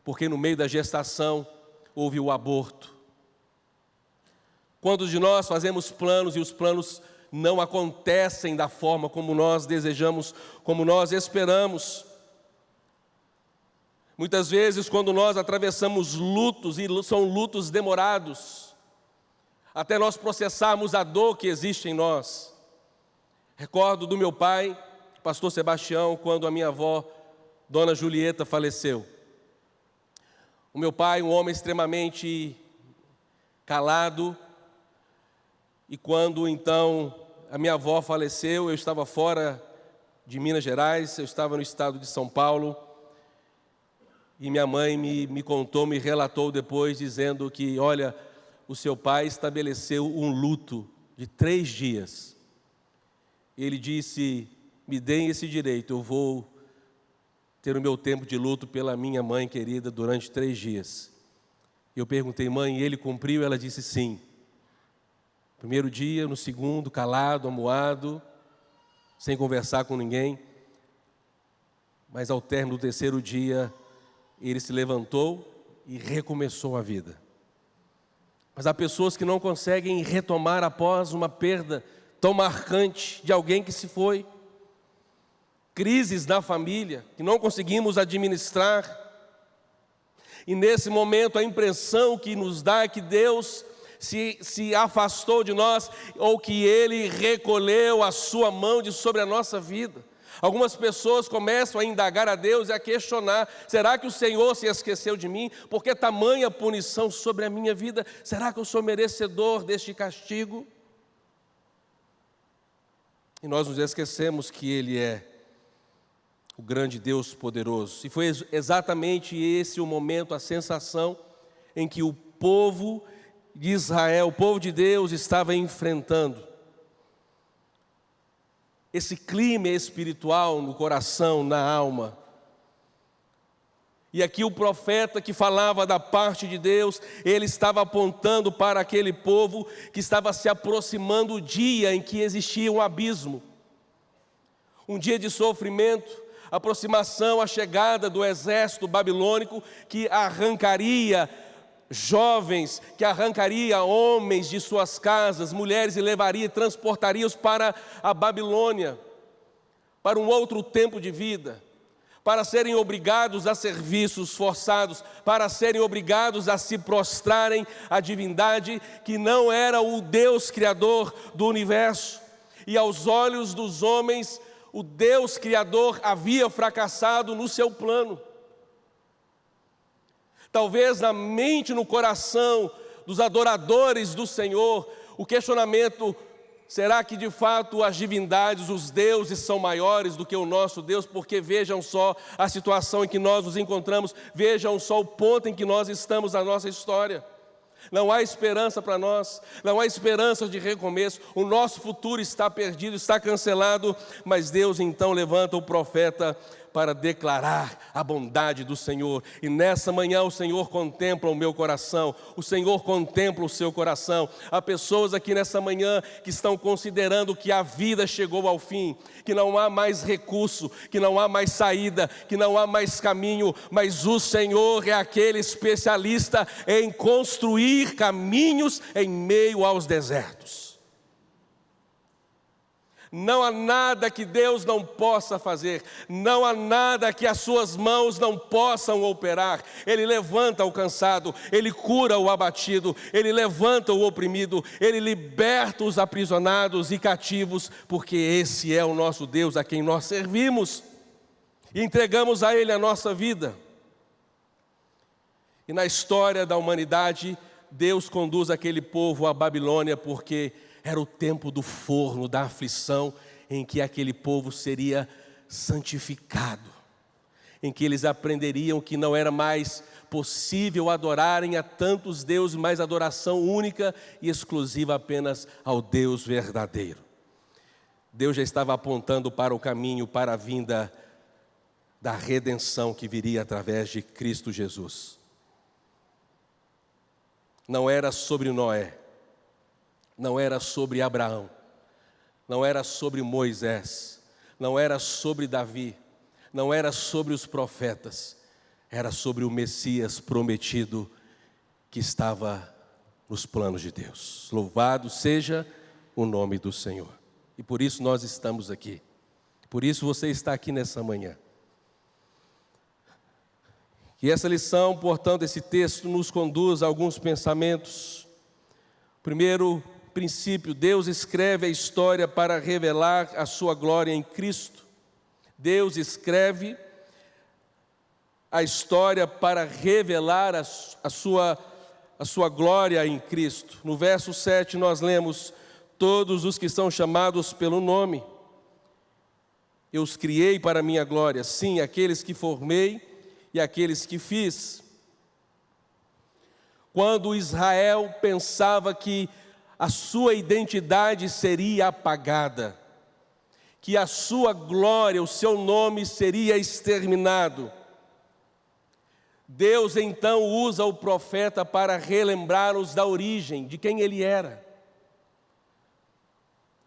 porque no meio da gestação houve o aborto? Quantos de nós fazemos planos e os planos não acontecem da forma como nós desejamos, como nós esperamos? Muitas vezes, quando nós atravessamos lutos, e são lutos demorados, até nós processarmos a dor que existe em nós. Recordo do meu pai, pastor Sebastião, quando a minha avó, dona Julieta, faleceu. O meu pai, um homem extremamente calado, E quando então a minha avó faleceu, eu estava fora de Minas Gerais, eu estava no estado de São Paulo, e minha mãe me contou, me relatou depois, dizendo que, olha, o seu pai estabeleceu um luto de 3 dias. Ele disse, me deem esse direito, eu vou ter o meu tempo de luto pela minha mãe querida durante 3 dias. Eu perguntei, mãe, ele cumpriu? Ela disse sim. Primeiro dia, no segundo, calado, amuado, sem conversar com ninguém. Mas ao término do 3º dia, ele se levantou e recomeçou a vida. Mas há pessoas que não conseguem retomar após uma perda tão marcante de alguém que se foi. Crises na família que não conseguimos administrar. E nesse momento a impressão que nos dá é que Deus se afastou de nós, ou que Ele recolheu a sua mão de sobre a nossa vida. Algumas pessoas começam a indagar a Deus e a questionar, será que o Senhor se esqueceu de mim? Por que tamanha punição sobre a minha vida? Será que eu sou merecedor deste castigo? E nós nos esquecemos que Ele é o grande Deus poderoso. E foi exatamente esse o momento, a sensação em que o povo de Israel, o povo de Deus, estava enfrentando. Esse clima espiritual no coração, na alma. E aqui o profeta que falava da parte de Deus, ele estava apontando para aquele povo que estava se aproximando o dia em que existia um abismo. Um dia de sofrimento, aproximação, a chegada do exército babilônico que arrancaria jovens, que arrancaria homens de suas casas, mulheres, e levaria e transportaria-os para a Babilônia, para um outro tempo de vida, para serem obrigados a serviços forçados, para serem obrigados a se prostrarem à divindade que não era o Deus Criador do universo. E aos olhos dos homens, o Deus Criador havia fracassado no seu plano. Talvez na mente, no coração dos adoradores do Senhor, o questionamento, será que de fato as divindades, os deuses são maiores do que o nosso Deus? Porque vejam só a situação em que nós nos encontramos, vejam só o ponto em que nós estamos na nossa história. Não há esperança para nós, não há esperança de recomeço, o nosso futuro está perdido, está cancelado, mas Deus então levanta o profeta para declarar a bondade do Senhor. E nessa manhã o Senhor contempla o meu coração, o Senhor contempla o seu coração. Há pessoas aqui nessa manhã que estão considerando que a vida chegou ao fim, que não há mais recurso, que não há mais saída, que não há mais caminho, mas o Senhor é aquele especialista em construir caminhos em meio aos desertos. Não há nada que Deus não possa fazer, não há nada que as suas mãos não possam operar. Ele levanta o cansado, Ele cura o abatido, Ele levanta o oprimido, Ele liberta os aprisionados e cativos, porque esse é o nosso Deus a quem nós servimos e entregamos a Ele a nossa vida. E na história da humanidade, Deus conduz aquele povo à Babilônia porque era o tempo do forno, da aflição, em que aquele povo seria santificado, em que eles aprenderiam que não era mais possível adorarem a tantos deuses, mas adoração única e exclusiva apenas ao Deus verdadeiro. Deus já estava apontando para o caminho, para a vinda da redenção que viria através de Cristo Jesus. Não era sobre Noé, não era sobre Abraão, não era sobre Moisés, não era sobre Davi, não era sobre os profetas, era sobre o Messias prometido que estava nos planos de Deus. Louvado seja o nome do Senhor. E por isso nós estamos aqui, por isso você está aqui nessa manhã. E essa lição, portanto, esse texto nos conduz a alguns pensamentos. Primeiro princípio, Deus escreve a história para revelar a sua glória em Cristo. Deus escreve a história para revelar a sua glória em Cristo. No verso 7 nós lemos: todos os que são chamados pelo nome. Eu os criei para a minha glória, sim, aqueles que formei e aqueles que fiz. Quando Israel pensava que a sua identidade seria apagada, que a sua glória, o seu nome seria exterminado, Deus então usa o profeta para relembrar-os da origem, de quem ele era.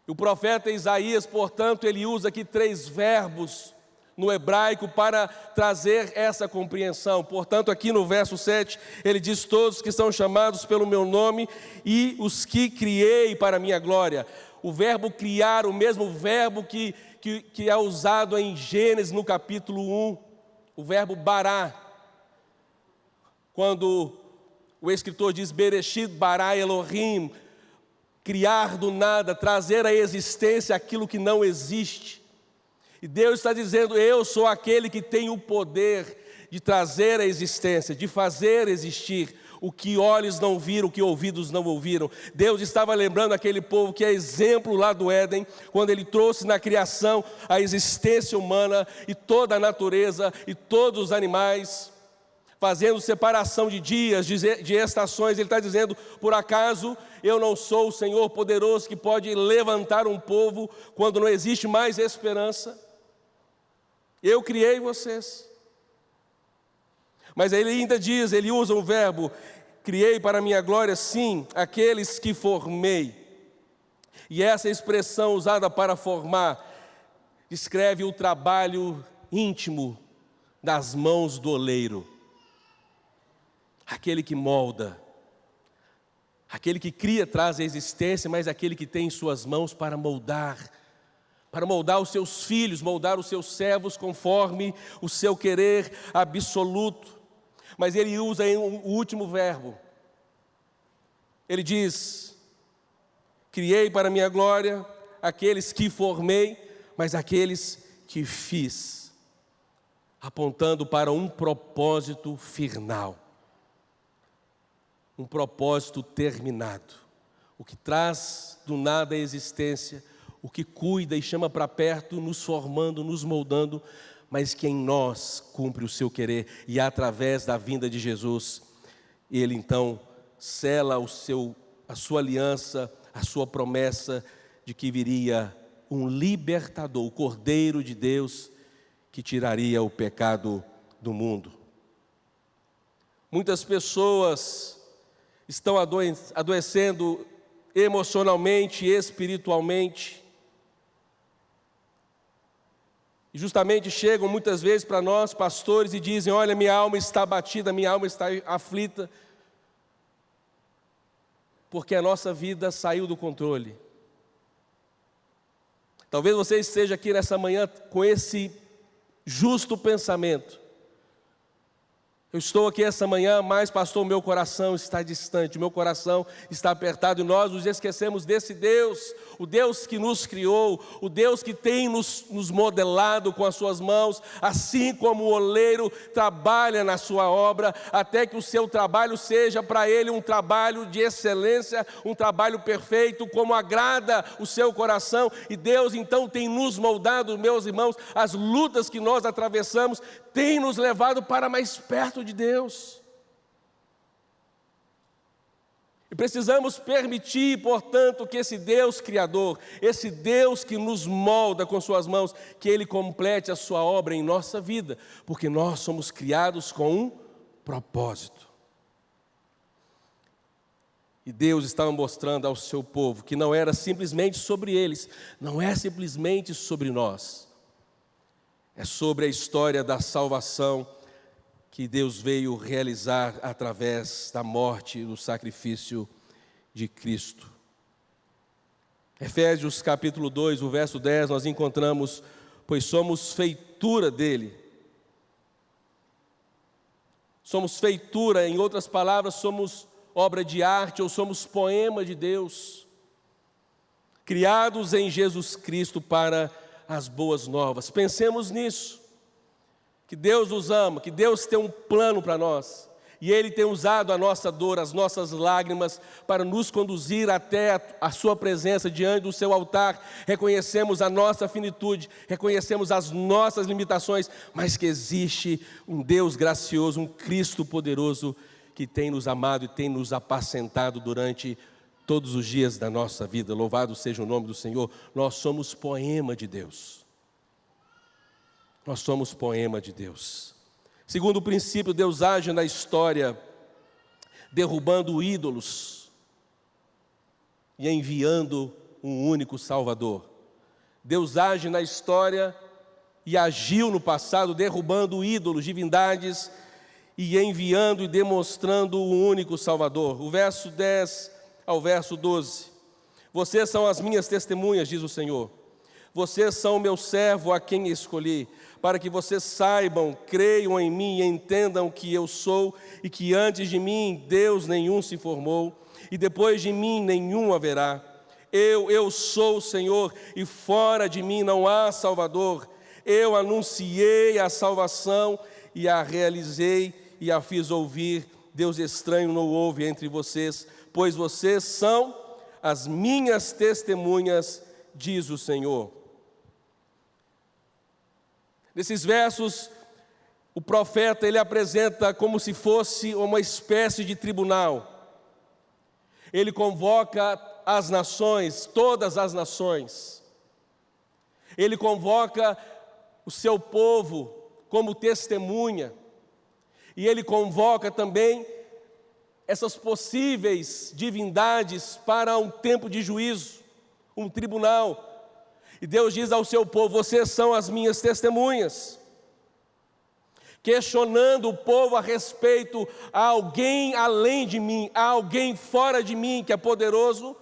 O profeta Isaías, portanto, ele usa aqui 3 verbos no hebraico para trazer essa compreensão. Portanto, aqui no verso 7, ele diz: todos que são chamados pelo meu nome e os que criei para a minha glória. O verbo criar, o mesmo verbo que é usado em Gênesis no capítulo 1, o verbo bará. Quando o escritor diz Bereshit bara Elohim, criar do nada, trazer à existência aquilo que não existe. E Deus está dizendo: eu sou aquele que tem o poder de trazer à existência, de fazer existir o que olhos não viram, o que ouvidos não ouviram. Deus estava lembrando aquele povo que é exemplo lá do Éden, quando ele trouxe na criação a existência humana e toda a natureza e todos os animais, fazendo separação de dias, de estações. Ele está dizendo: por acaso eu não sou o Senhor poderoso que pode levantar um povo quando não existe mais esperança? Eu criei vocês. Mas ele ainda diz, ele usa o verbo, criei para a minha glória, sim, aqueles que formei. E essa expressão usada para formar descreve o trabalho íntimo das mãos do oleiro. Aquele que molda, aquele que cria, traz a existência, mas aquele que tem em suas mãos para moldar os seus filhos, moldar os seus servos conforme o seu querer absoluto. Mas ele usa o último verbo. Ele diz: criei para a minha glória aqueles que formei, mas aqueles que fiz, apontando para um propósito final. Um propósito terminado, o que traz do nada a existência, o que cuida e chama para perto, nos formando, nos moldando, mas que em nós cumpre o seu querer, e através da vinda de Jesus, ele então sela a sua aliança, a sua promessa de que viria um libertador, o Cordeiro de Deus, que tiraria o pecado do mundo. Muitas pessoas estão adoecendo emocionalmente e espiritualmente. E justamente chegam muitas vezes para nós, pastores, e dizem: olha, minha alma está abatida, minha alma está aflita, porque a nossa vida saiu do controle. Talvez você esteja aqui nessa manhã com esse justo pensamento: eu estou aqui essa manhã, mas pastor, o meu coração está distante, o meu coração está apertado, e nós nos esquecemos desse Deus, o Deus que nos criou, o Deus que tem nos modelado com as suas mãos, assim como o oleiro trabalha na sua obra, até que o seu trabalho seja para ele um trabalho de excelência, um trabalho perfeito, como agrada o seu coração. E Deus então tem nos moldado, meus irmãos, as lutas que nós atravessamos tem nos levado para mais perto de Deus. E precisamos permitir, portanto, que esse Deus Criador, esse Deus que nos molda com suas mãos, que Ele complete a sua obra em nossa vida, porque nós somos criados com um propósito. E Deus estava mostrando ao seu povo que não era simplesmente sobre eles, não é simplesmente sobre nós, é sobre a história da salvação que Deus veio realizar através da morte e do sacrifício de Cristo. Efésios capítulo 2, o verso 10, nós encontramos: pois somos feitura dele. Somos feitura, em outras palavras, somos obra de arte, ou somos poema de Deus, criados em Jesus Cristo para as boas novas. Pensemos nisso, que Deus nos ama, que Deus tem um plano para nós, E Ele tem usado a nossa dor, as nossas lágrimas, para nos conduzir até a sua presença, diante do seu altar. Reconhecemos a nossa finitude, reconhecemos as nossas limitações, mas que existe um Deus gracioso, um Cristo poderoso, que tem nos amado e tem nos apacentado durante todos os dias da nossa vida. Louvado seja o nome do Senhor. Nós somos poema de Deus. Nós somos poema de Deus. Segundo o princípio, Deus age na história, derrubando ídolos e enviando um único Salvador. Deus age na história e agiu no passado, derrubando ídolos, divindades, e enviando e demonstrando um único Salvador. O verso 10 ao verso 12. Vocês são as minhas testemunhas, diz o Senhor. Vocês são o meu servo a quem escolhi, para que vocês saibam, creiam em mim e entendam que eu sou e que antes de mim Deus nenhum se formou e depois de mim nenhum haverá. Eu sou o Senhor e fora de mim não há Salvador. Eu anunciei a salvação e a realizei e a fiz ouvir. Deus estranho não houve entre vocês, pois vocês são as minhas testemunhas, diz o Senhor. Nesses versos, o profeta ele apresenta como se fosse uma espécie de tribunal. Ele convoca as nações, todas as nações. Ele convoca o seu povo como testemunha. E ele convoca também essas possíveis divindades para um tempo de juízo, um tribunal. E Deus diz ao seu povo: vocês são as minhas testemunhas. Questionando o povo a respeito a alguém além de mim, a alguém fora de mim que é poderoso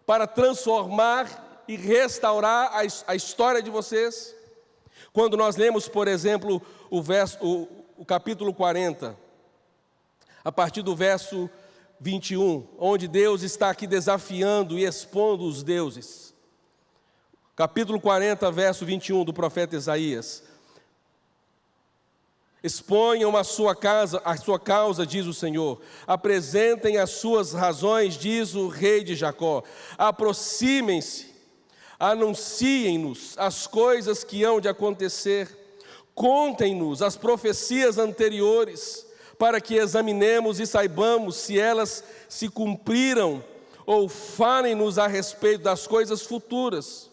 para transformar e restaurar a história de vocês. Quando nós lemos, por exemplo, o capítulo 40, a partir do verso 21, onde Deus está aqui desafiando e expondo os deuses. Capítulo 40, verso 21 do profeta Isaías. Exponham a sua causa, diz o Senhor. Apresentem as suas razões, diz o rei de Jacó. Aproximem-se, anunciem-nos as coisas que hão de acontecer. Contem-nos as profecias anteriores, para que examinemos e saibamos se elas se cumpriram, ou falem-nos a respeito das coisas futuras.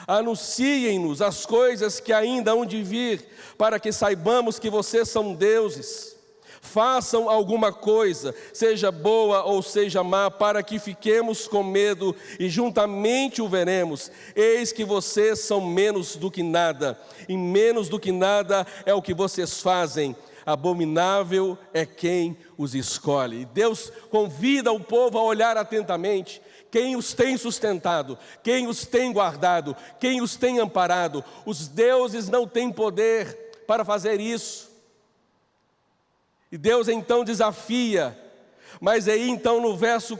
Anunciem-nos as coisas que ainda hão de vir, para que saibamos que vocês são deuses. Façam alguma coisa, seja boa ou seja má, para que fiquemos com medo e juntamente o veremos. Eis que vocês são menos do que nada, e menos do que nada é o que vocês fazem. Abominável é quem os escolhe. Deus convida o povo a olhar atentamente. Quem os tem sustentado, quem os tem guardado, quem os tem amparado. Os deuses não têm poder para fazer isso. E Deus então desafia, mas aí então no verso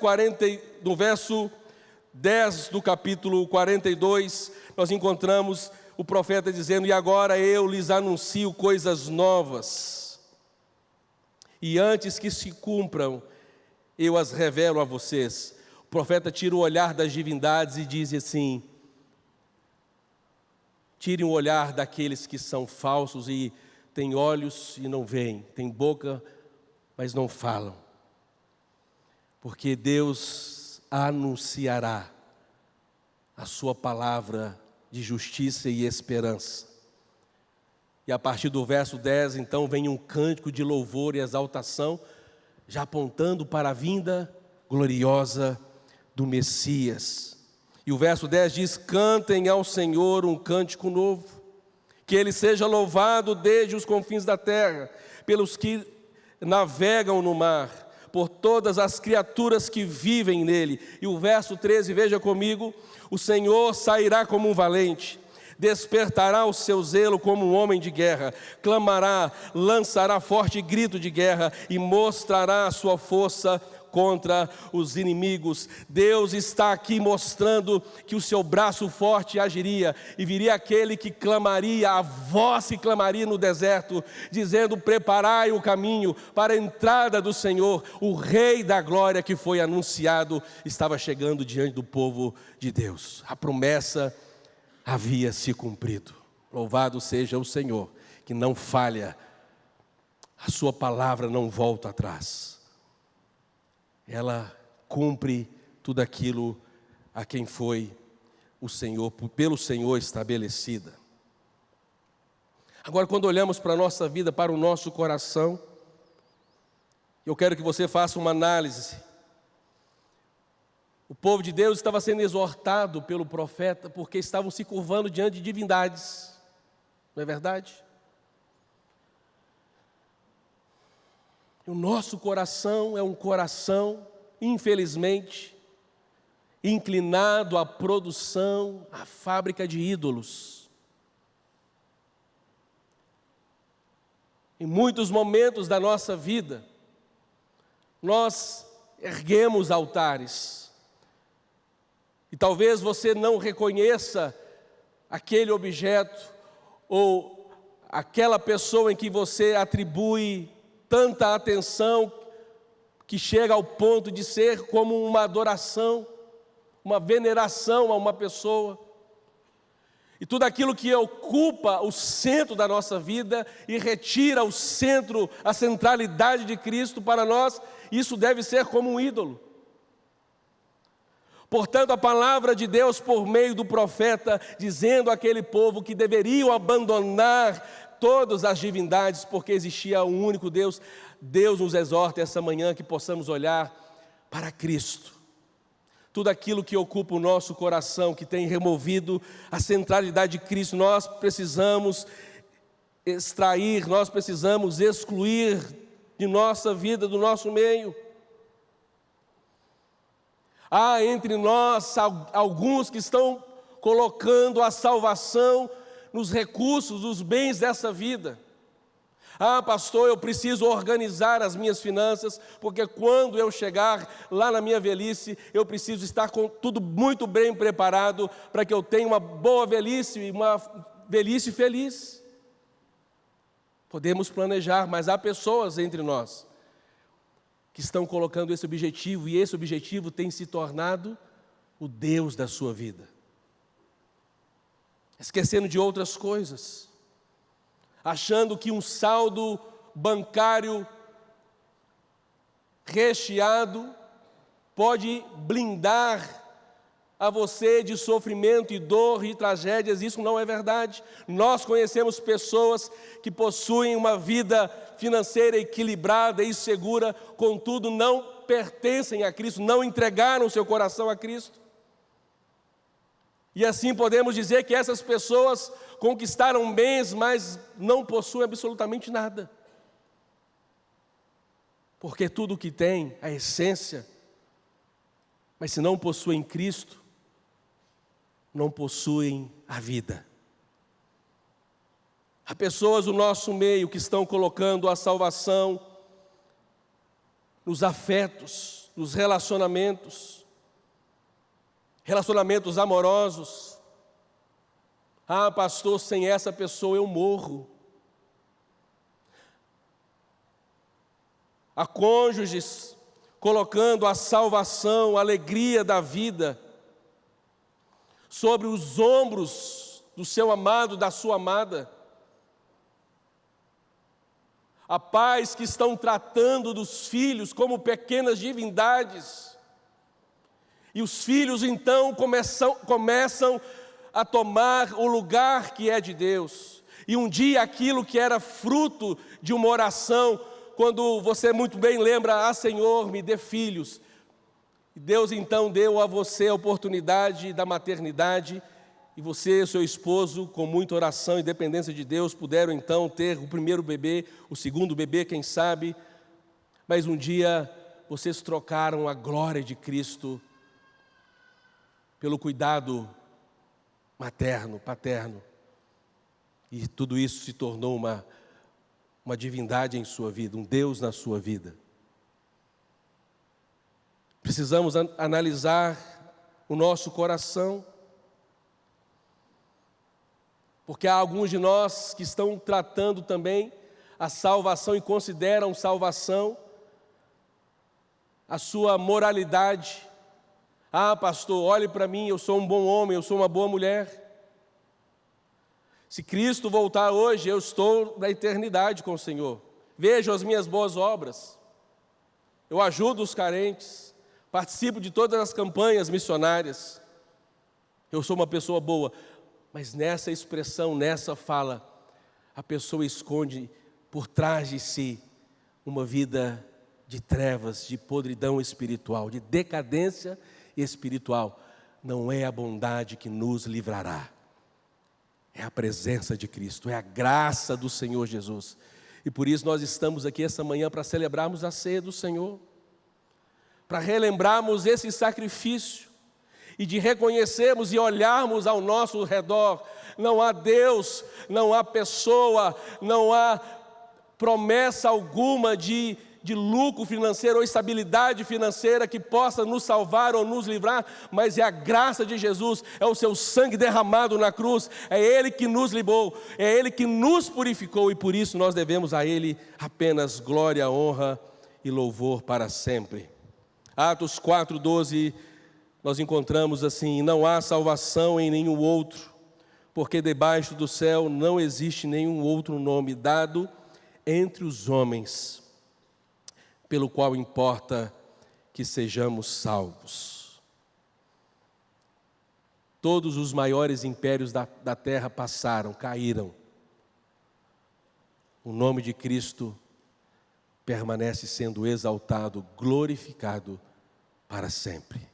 10 do capítulo 42, nós encontramos o profeta dizendo: e agora eu lhes anuncio coisas novas, e antes que se cumpram, eu as revelo a vocês. O profeta tira o olhar das divindades e diz assim: tirem o olhar daqueles que são falsos e têm olhos e não veem, têm boca, mas não falam. Porque Deus anunciará a sua palavra de justiça e esperança. E a partir do verso 10, então, vem um cântico de louvor e exaltação, já apontando para a vinda gloriosa do Messias. E o verso 10 diz: cantem ao Senhor um cântico novo, que Ele seja louvado desde os confins da terra, pelos que navegam no mar, por todas as criaturas que vivem nele. E o verso 13, veja comigo: o Senhor sairá como um valente, despertará o seu zelo como um homem de guerra, clamará, lançará forte grito de guerra e mostrará a sua força contra os inimigos. Deus está aqui mostrando que o seu braço forte agiria, e viria aquele que clamaria, a voz que clamaria no deserto, dizendo: preparai o caminho para a entrada do Senhor. O Rei da Glória que foi anunciado estava chegando diante do povo de Deus. A promessa havia se cumprido. Louvado seja o Senhor, que não falha, a sua palavra não volta atrás. Ela cumpre tudo aquilo a quem foi o Senhor, pelo Senhor estabelecida. Agora, quando olhamos para a nossa vida, para o nosso coração, eu quero que você faça uma análise. O povo de Deus estava sendo exortado pelo profeta porque estavam se curvando diante de divindades, não é verdade? O nosso coração é um coração, infelizmente, inclinado à produção, à fábrica de ídolos. Em muitos momentos da nossa vida, nós erguemos altares. E talvez você não reconheça aquele objeto ou aquela pessoa em que você atribui tanta atenção que chega ao ponto de ser como uma adoração, uma veneração a uma pessoa. E tudo aquilo que ocupa o centro da nossa vida e retira o centro, a centralidade de Cristo para nós, isso deve ser como um ídolo. Portanto, a palavra de Deus por meio do profeta, dizendo àquele povo que deveriam abandonar todas as divindades, porque existia um único Deus. Deus nos exorta essa manhã que possamos olhar para Cristo. Tudo aquilo que ocupa o nosso coração, que tem removido a centralidade de Cristo, nós precisamos extrair, nós precisamos excluir de nossa vida, do nosso meio. Há entre nós alguns que estão colocando a salvação nos recursos, nos bens dessa vida. Ah, pastor, eu preciso organizar as minhas finanças, porque quando eu chegar lá na minha velhice, eu preciso estar com tudo muito bem preparado, para que eu tenha uma boa velhice e uma velhice feliz. Podemos planejar, mas há pessoas entre nós que estão colocando esse objetivo, e esse objetivo tem se tornado o Deus da sua vida, esquecendo de outras coisas, achando que um saldo bancário recheado pode blindar a você de sofrimento e dor e tragédias. Isso não é verdade. Nós conhecemos pessoas que possuem uma vida financeira equilibrada e segura, contudo não pertencem a Cristo, não entregaram seu coração a Cristo. E assim podemos dizer que essas pessoas conquistaram bens, mas não possuem absolutamente nada. Porque tudo o que tem, a essência, mas se não possuem Cristo, não possuem a vida. Há pessoas no nosso meio que estão colocando a salvação nos afetos, nos relacionamentos amorosos. Ah, pastor, sem essa pessoa eu morro. Há cônjuges colocando a salvação, a alegria da vida sobre os ombros do seu amado, da sua amada. Há pais que estão tratando dos filhos como pequenas divindades. E os filhos então começam a tomar o lugar que é de Deus. E um dia aquilo que era fruto de uma oração, quando você muito bem lembra: ah, Senhor, me dê filhos. E Deus então deu a você a oportunidade da maternidade, e você e seu esposo, com muita oração e dependência de Deus, puderam então ter o primeiro bebê, o segundo bebê, quem sabe. Mas um dia vocês trocaram a glória de Cristo pelo cuidado materno, paterno. E tudo isso se tornou uma divindade em sua vida, um Deus na sua vida. Precisamos analisar o nosso coração, porque há alguns de nós que estão tratando também a salvação e consideram salvação a sua moralidade. Ah, pastor, olhe para mim, eu sou um bom homem, eu sou uma boa mulher. Se Cristo voltar hoje, eu estou na eternidade com o Senhor. Vejo as minhas boas obras, eu ajudo os carentes, participo de todas as campanhas missionárias. Eu sou uma pessoa boa, mas nessa expressão, nessa fala, a pessoa esconde por trás de si uma vida de trevas, de podridão espiritual, de decadência espiritual. Não é a bondade que nos livrará, é a presença de Cristo, é a graça do Senhor Jesus. E por isso nós estamos aqui essa manhã para celebrarmos a ceia do Senhor, para relembrarmos esse sacrifício e de reconhecermos e olharmos ao nosso redor. Não há Deus, não há pessoa, não há promessa alguma de lucro financeiro ou estabilidade financeira que possa nos salvar ou nos livrar, mas é a graça de Jesus, é o seu sangue derramado na cruz, é Ele que nos livrou, é Ele que nos purificou, e por isso nós devemos a Ele apenas glória, honra e louvor para sempre. Atos 4:12, nós encontramos assim: não há salvação em nenhum outro, porque debaixo do céu não existe nenhum outro nome dado entre os homens, pelo qual importa que sejamos salvos. Todos os maiores impérios da terra passaram, caíram. O nome de Cristo permanece sendo exaltado, glorificado para sempre.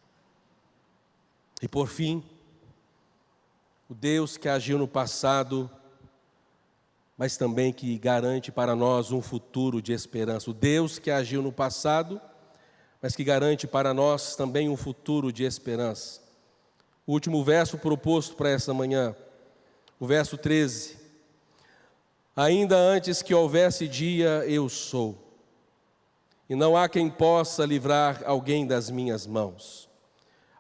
E por fim, o Deus que agiu no passado, mas também que garante para nós um futuro de esperança. O Deus que agiu no passado, mas que garante para nós também um futuro de esperança. O último verso proposto para essa manhã, o verso 13. Ainda antes que houvesse dia, eu sou, e não há quem possa livrar alguém das minhas mãos.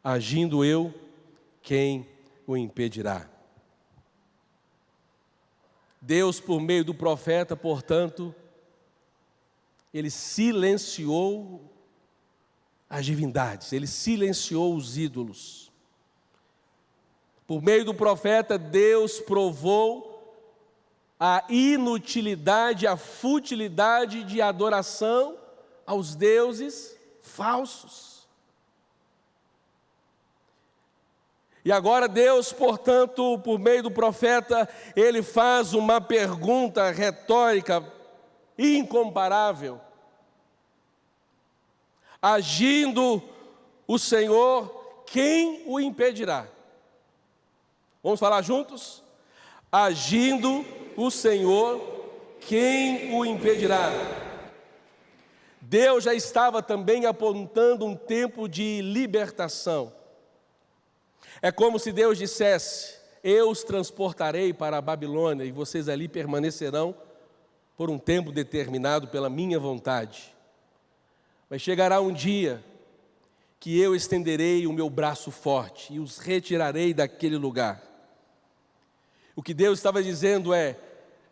Agindo eu, quem o impedirá? Deus, por meio do profeta, portanto, Ele silenciou as divindades, Ele silenciou os ídolos. Por meio do profeta, Deus provou a inutilidade, a futilidade de adoração aos deuses falsos. E agora Deus, portanto, por meio do profeta, Ele faz uma pergunta retórica incomparável. Agindo o Senhor, quem o impedirá? Vamos falar juntos? Agindo o Senhor, quem o impedirá? Deus já estava também apontando um tempo de libertação. É como se Deus dissesse: eu os transportarei para a Babilônia e vocês ali permanecerão por um tempo determinado pela minha vontade. Mas chegará um dia que eu estenderei o meu braço forte e os retirarei daquele lugar. O que Deus estava dizendo é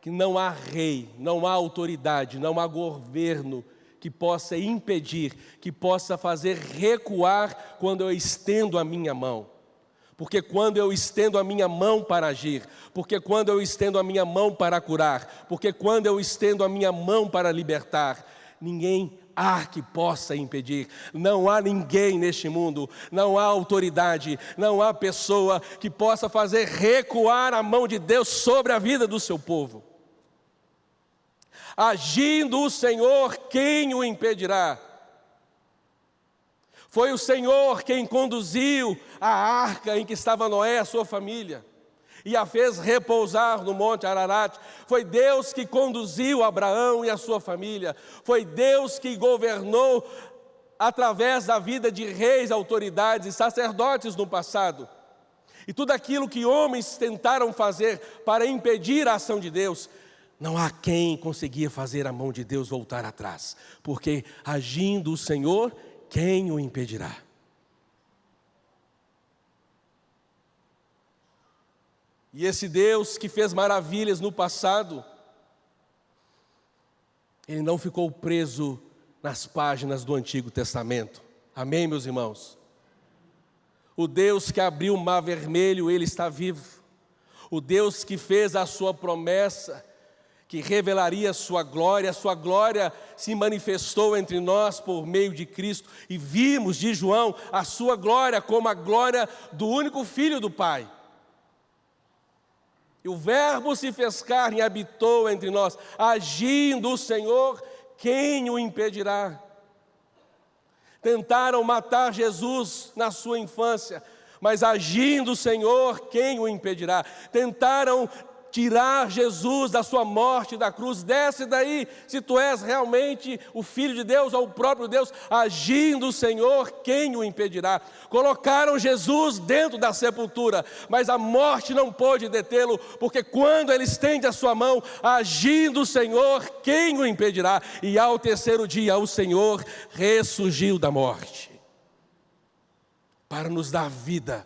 que não há rei, não há autoridade, não há governo que possa impedir, que possa fazer recuar quando eu estendo a minha mão. Porque quando eu estendo a minha mão para agir, porque quando eu estendo a minha mão para curar, porque quando eu estendo a minha mão para libertar, ninguém há que possa impedir. Não há ninguém neste mundo, não há autoridade, não há pessoa que possa fazer recuar a mão de Deus sobre a vida do seu povo. Agindo o Senhor, quem o impedirá? Foi o Senhor quem conduziu a arca em que estava Noé e a sua família e a fez repousar no Monte Ararat. Foi Deus que conduziu Abraão e a sua família. Foi Deus que governou através da vida de reis, autoridades e sacerdotes no passado. E tudo aquilo que homens tentaram fazer para impedir a ação de Deus, não há quem conseguia fazer a mão de Deus voltar atrás, porque agindo o Senhor, quem o impedirá? E esse Deus que fez maravilhas no passado, Ele não ficou preso nas páginas do Antigo Testamento. Amém, meus irmãos? O Deus que abriu o mar vermelho, Ele está vivo. O Deus que fez a sua promessa, que revelaria a sua glória se manifestou entre nós por meio de Cristo, e vimos de João a sua glória como a glória do único Filho do Pai. E o Verbo se fez carne e habitou entre nós, agindo o Senhor, quem o impedirá? Tentaram matar Jesus na sua infância, mas agindo o Senhor, quem o impedirá? Tentaram tirar Jesus da sua morte da cruz. Desce daí, se tu és realmente o Filho de Deus ou o próprio Deus. Agindo o Senhor, quem o impedirá? Colocaram Jesus dentro da sepultura, mas a morte não pôde detê-lo, porque quando Ele estende a sua mão, agindo o Senhor, quem o impedirá? E ao terceiro dia o Senhor ressurgiu da morte, para nos dar vida,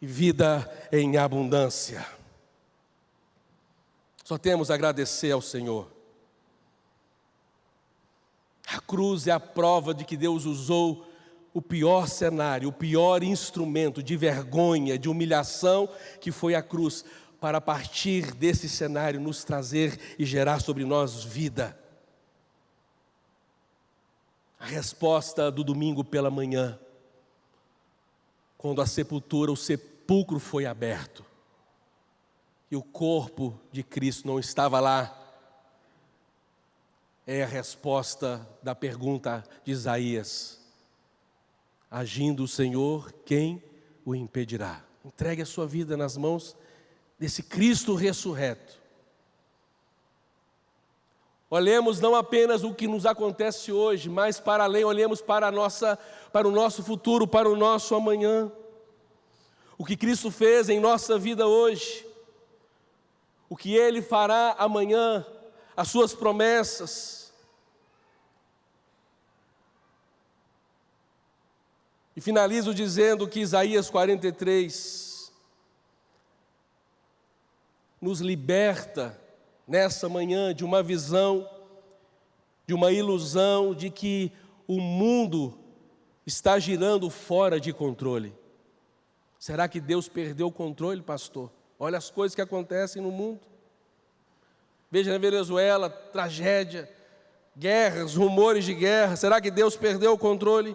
e vida em abundância. Só temos a agradecer ao Senhor. A cruz é a prova de que Deus usou o pior cenário, o pior instrumento de vergonha, de humilhação, que foi a cruz, para a partir desse cenário nos trazer e gerar sobre nós vida. A resposta do domingo pela manhã, quando a sepultura, o sepulcro foi aberto, e o corpo de Cristo não estava lá, é a resposta da pergunta de Isaías: agindo o Senhor, quem o impedirá? Entregue a sua vida nas mãos desse Cristo ressurreto. Olhemos não apenas o que nos acontece hoje, mas para além, olhemos para o nosso futuro, para o nosso amanhã. O que Cristo fez em nossa vida hoje, o que Ele fará amanhã, as suas promessas. E finalizo dizendo que Isaías 43 nos liberta nessa manhã de uma visão, de uma ilusão de que o mundo está girando fora de controle. Será que Deus perdeu o controle, pastor? Olha as coisas que acontecem no mundo. Veja na Venezuela, tragédia, guerras, rumores de guerra. Será que Deus perdeu o controle?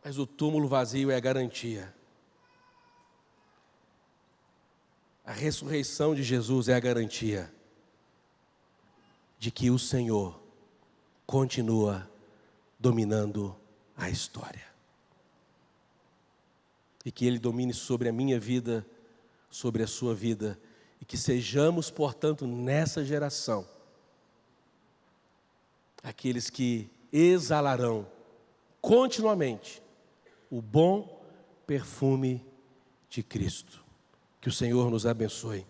Mas o túmulo vazio é a garantia. A ressurreição de Jesus é a garantia de que o Senhor continua dominando a história. E que Ele domine sobre a minha vida, sobre a sua vida, e que sejamos, portanto, nessa geração, aqueles que exalarão continuamente o bom perfume de Cristo. Que o Senhor nos abençoe.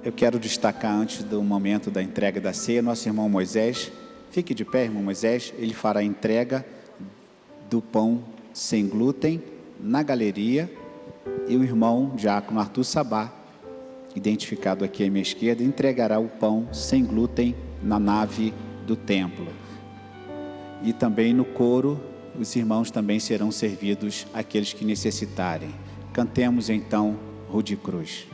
Eu quero destacar, antes do momento da entrega da ceia, nosso irmão Moisés. Fique de pé, irmão Moisés. Ele fará a entrega do pão sem glúten na galeria. E o irmão diácono Arthur Sabá, identificado aqui à minha esquerda, entregará o pão sem glúten na nave do templo. E também no coro, os irmãos também serão servidos, aqueles que necessitarem. Cantemos então Rude Cruz.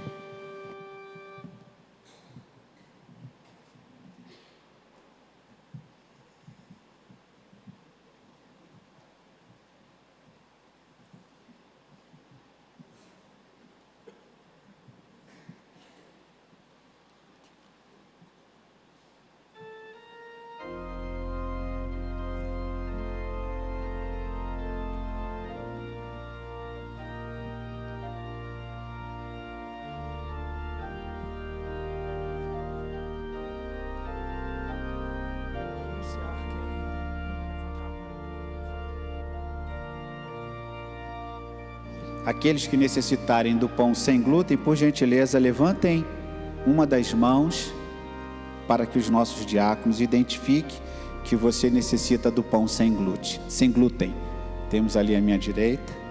Aqueles que necessitarem do pão sem glúten, por gentileza, levantem uma das mãos para que os nossos diáconos identifiquem que você necessita do pão sem glúten. Temos ali à minha direita.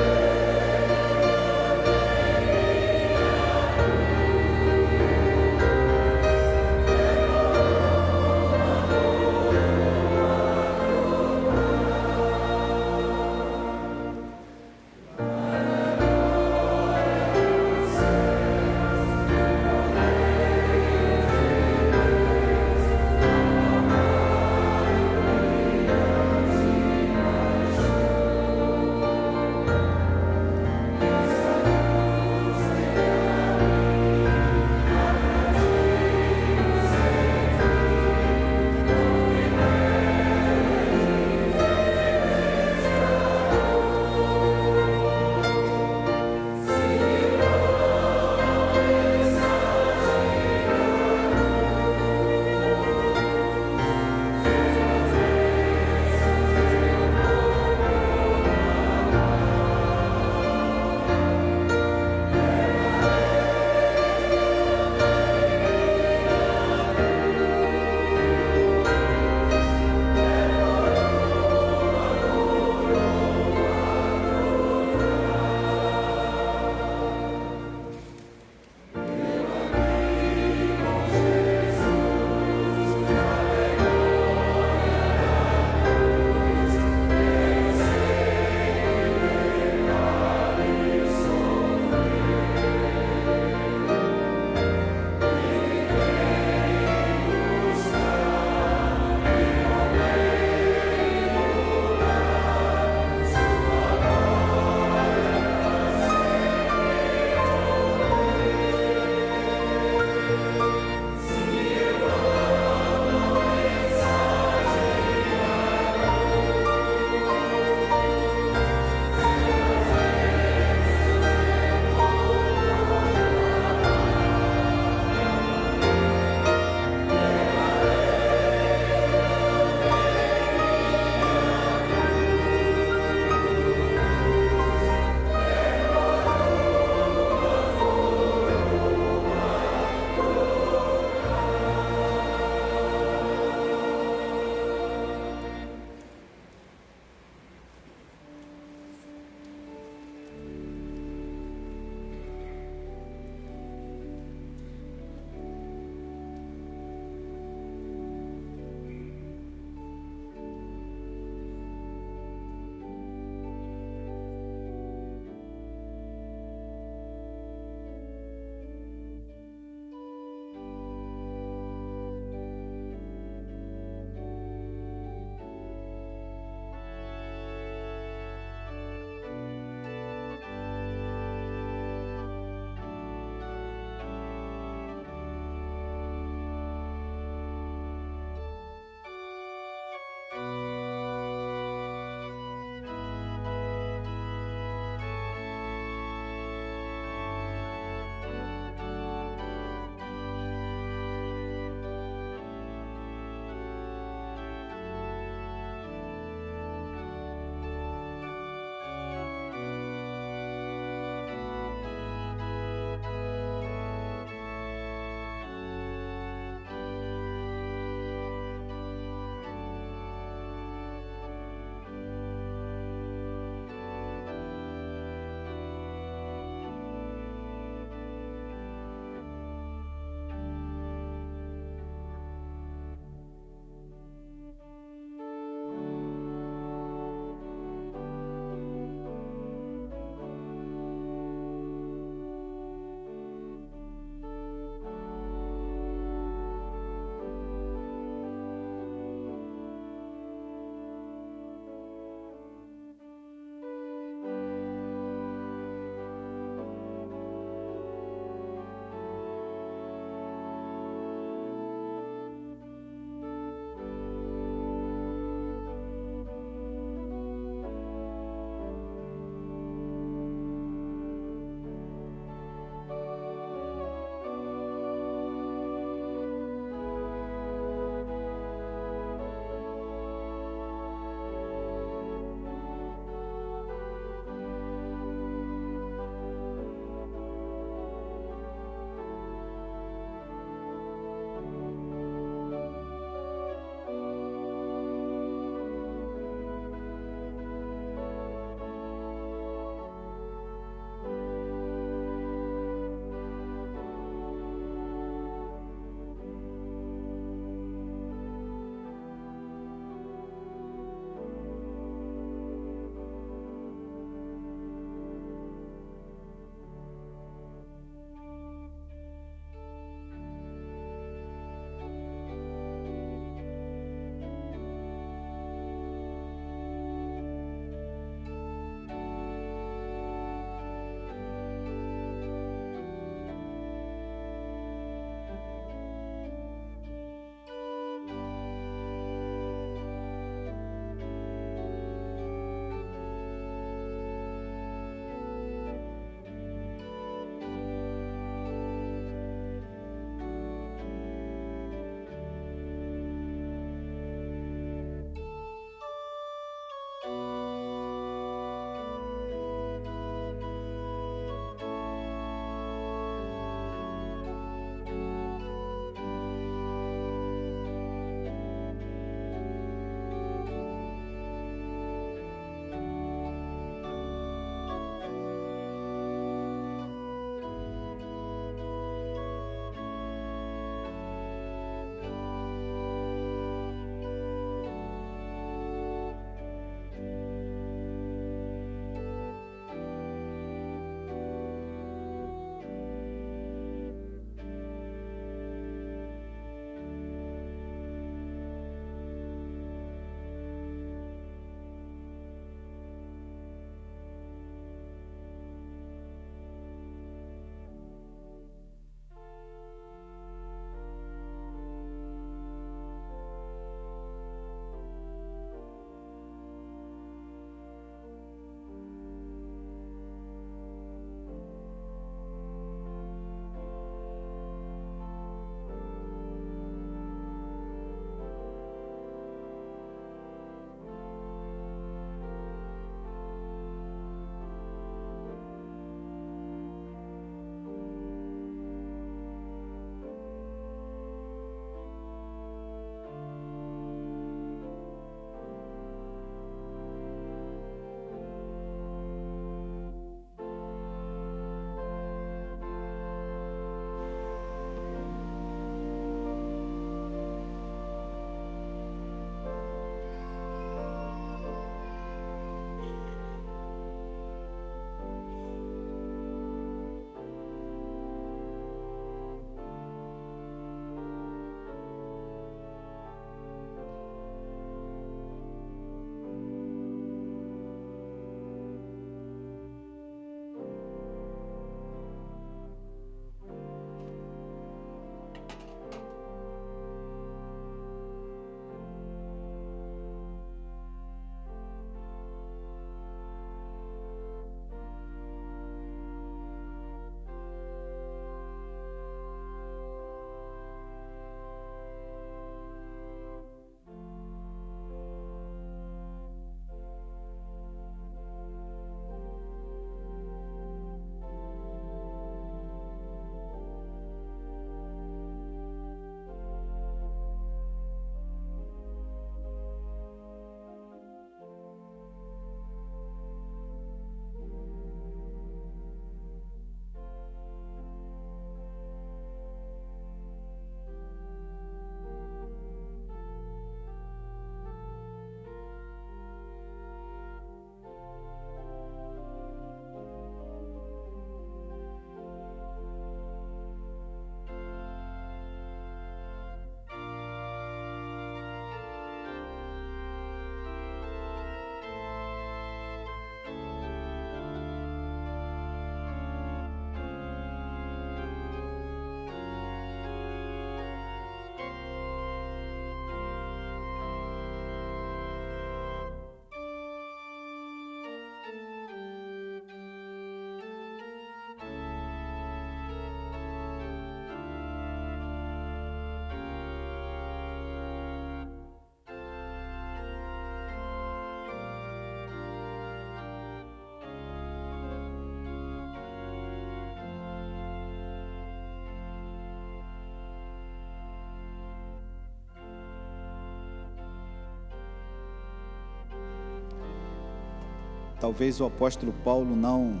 talvez o apóstolo Paulo não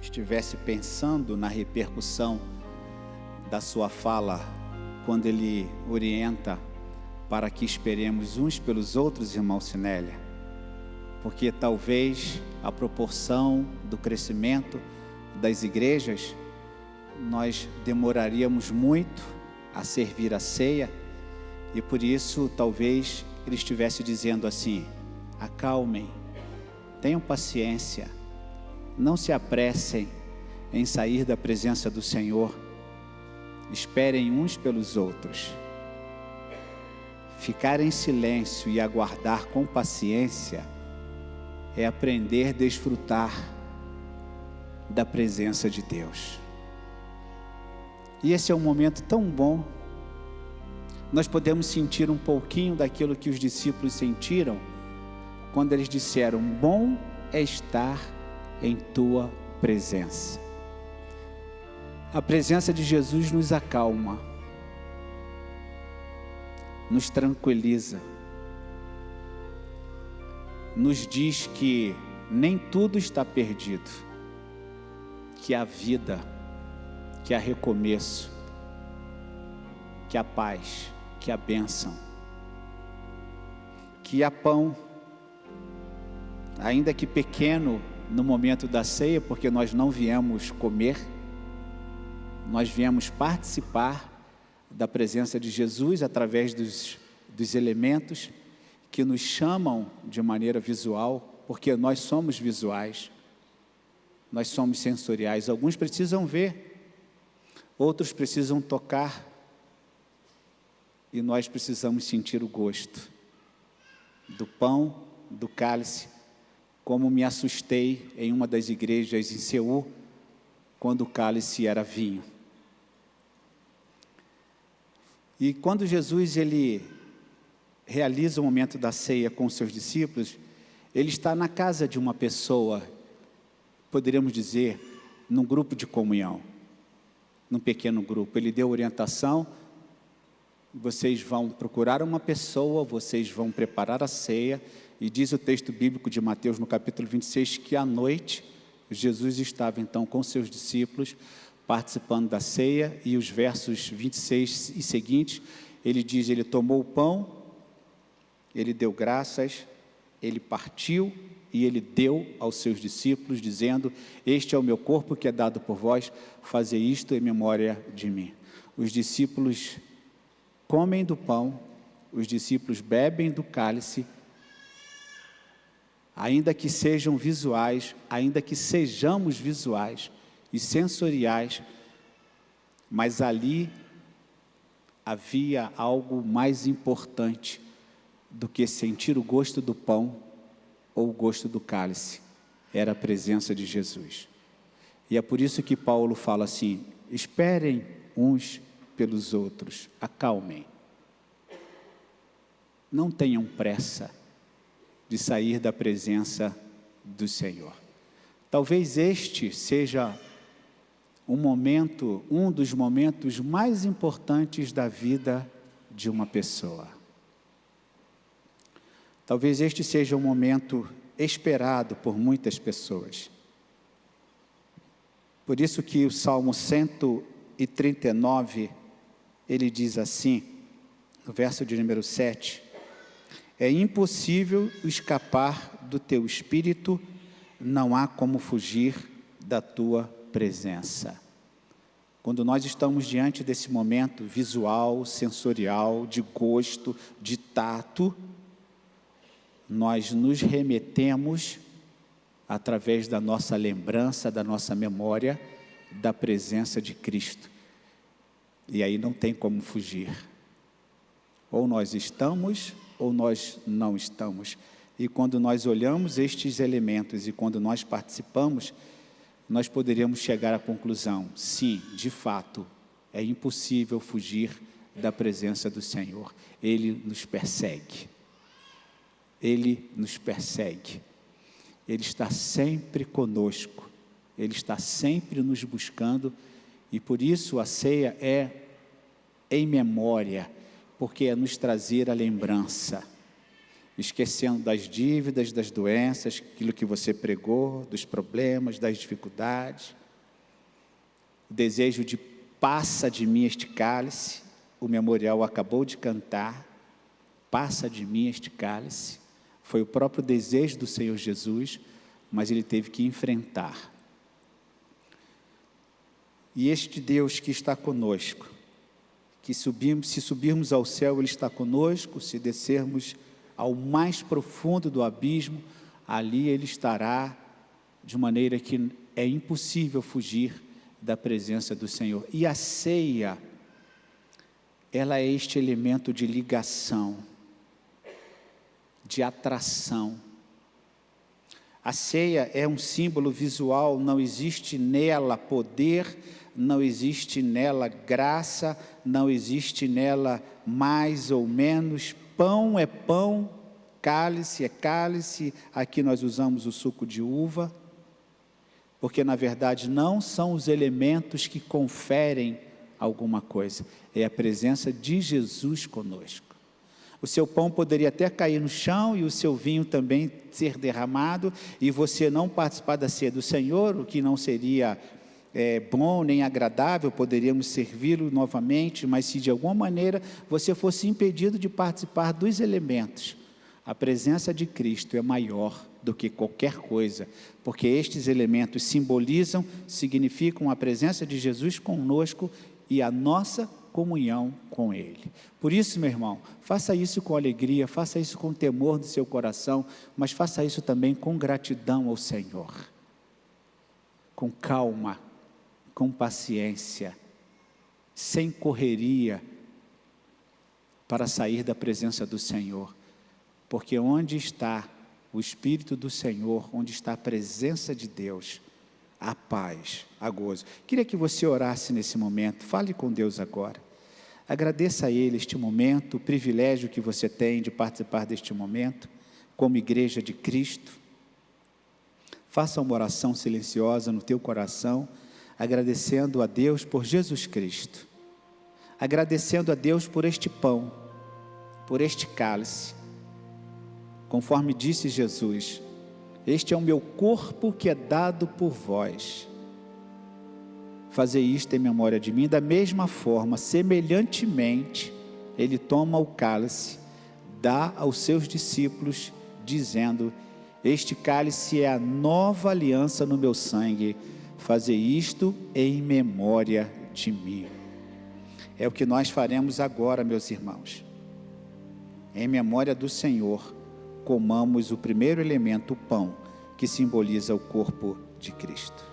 estivesse pensando na repercussão da sua fala quando ele orienta para que esperemos uns pelos outros, irmão Sinélia, porque talvez a proporção do crescimento das igrejas, nós demoraríamos muito a servir a ceia, e por isso talvez ele estivesse dizendo assim: acalmem, tenham paciência, não se apressem em sair da presença do Senhor, esperem uns pelos outros. Ficar em silêncio e aguardar com paciência é aprender a desfrutar da presença de Deus. E esse é um momento tão bom. Nós podemos sentir um pouquinho daquilo que os discípulos sentiram quando eles disseram: bom é estar em tua presença. A presença de Jesus nos acalma, nos tranquiliza, nos diz que nem tudo está perdido, que há vida, que há recomeço, que há paz, que há bênção, que há pão, ainda que pequeno no momento da ceia, porque nós não viemos comer, nós viemos participar da presença de Jesus através dos elementos que nos chamam de maneira visual, porque nós somos visuais, nós somos sensoriais. Alguns precisam ver, outros precisam tocar, e nós precisamos sentir o gosto do pão, do cálice, como me assustei em uma das igrejas em Seul, quando o cálice era vinho. E quando Jesus ele realiza o momento da ceia com os seus discípulos, ele está na casa de uma pessoa, poderíamos dizer, num grupo de comunhão, num pequeno grupo. Ele deu orientação: vocês vão procurar uma pessoa, vocês vão preparar a ceia, e diz o texto bíblico de Mateus no capítulo 26, que à noite, Jesus estava então com seus discípulos, participando da ceia, e os versos 26 e seguintes, ele diz: ele tomou o pão, ele deu graças, ele partiu e ele deu aos seus discípulos, dizendo: este é o meu corpo que é dado por vós, fazei isto em memória de mim. Os discípulos comem do pão, os discípulos bebem do cálice, ainda que sejam visuais, ainda que sejamos visuais e sensoriais, mas ali havia algo mais importante do que sentir o gosto do pão ou o gosto do cálice, era a presença de Jesus. E é por isso que Paulo fala assim: esperem uns pelos outros, acalmem, não tenham pressa de sair da presença do Senhor. Talvez este seja um dos momentos mais importantes da vida de uma pessoa. Talvez este seja um momento esperado por muitas pessoas. Por isso que o Salmo 139, ele diz assim, no verso de número 7, é impossível escapar do teu espírito, não há como fugir da tua presença. Quando nós estamos diante desse momento visual, sensorial, de gosto, de tato, nós nos remetemos, através da nossa lembrança, da nossa memória, da presença de Cristo. E aí não tem como fugir. Ou nós estamos, ou nós não estamos. E quando nós olhamos estes elementos e quando nós participamos, nós poderíamos chegar à conclusão: sim, de fato, é impossível fugir da presença do Senhor. Ele nos persegue. Ele nos persegue. Ele está sempre conosco. Ele está sempre nos buscando. E por isso a ceia é em memória, porque é nos trazer a lembrança. esquecendo das dívidas, das doenças, aquilo que você pregou, dos problemas, das dificuldades. O desejo de passa de mim este cálice, o memorial acabou de cantar, passa de mim este cálice, foi o próprio desejo do Senhor Jesus, mas Ele teve que enfrentar. E este Deus que está conosco, que se subirmos ao céu, Ele está conosco, se descermos ao mais profundo do abismo, ali Ele estará, de maneira que é impossível fugir da presença do Senhor. E a ceia, ela é este elemento de ligação, de atração. A ceia é um símbolo visual, não existe nela poder, não existe nela graça, não existe nela mais ou menos. Pão é pão, cálice é cálice. Aqui nós usamos o suco de uva, porque na verdade não são os elementos que conferem alguma coisa, é a presença de Jesus conosco. O seu pão poderia até cair no chão e o seu vinho também ser derramado e você não participar da ceia do Senhor, o que não seria bom nem agradável, poderíamos servi-lo novamente, mas se de alguma maneira você fosse impedido de participar dos elementos, a presença de Cristo é maior do que qualquer coisa, porque estes elementos simbolizam, significam a presença de Jesus conosco e a nossa comunhão com Ele. Por isso, meu irmão, faça isso com alegria, faça isso com temor do seu coração, mas faça isso também com gratidão ao Senhor, com calma, com paciência, sem correria, para sair da presença do Senhor, porque onde está o Espírito do Senhor, onde está a presença de Deus, há paz, há gozo. Queria que você orasse nesse momento, fale com Deus agora, agradeça a Ele este momento, o privilégio que você tem de participar deste momento, como igreja de Cristo. Faça uma oração silenciosa no teu coração, agradecendo a Deus por Jesus Cristo, agradecendo a Deus por este pão, por este cálice, conforme disse Jesus, este é o meu corpo que é dado por vós, fazei isto em memória de mim. Da mesma forma, semelhantemente, ele toma o cálice, dá aos seus discípulos, dizendo, este cálice é a nova aliança no meu sangue, fazei isto em memória de mim. É o que nós faremos agora, meus irmãos, em memória do Senhor. Comamos o primeiro elemento, o pão, que simboliza o corpo de Cristo.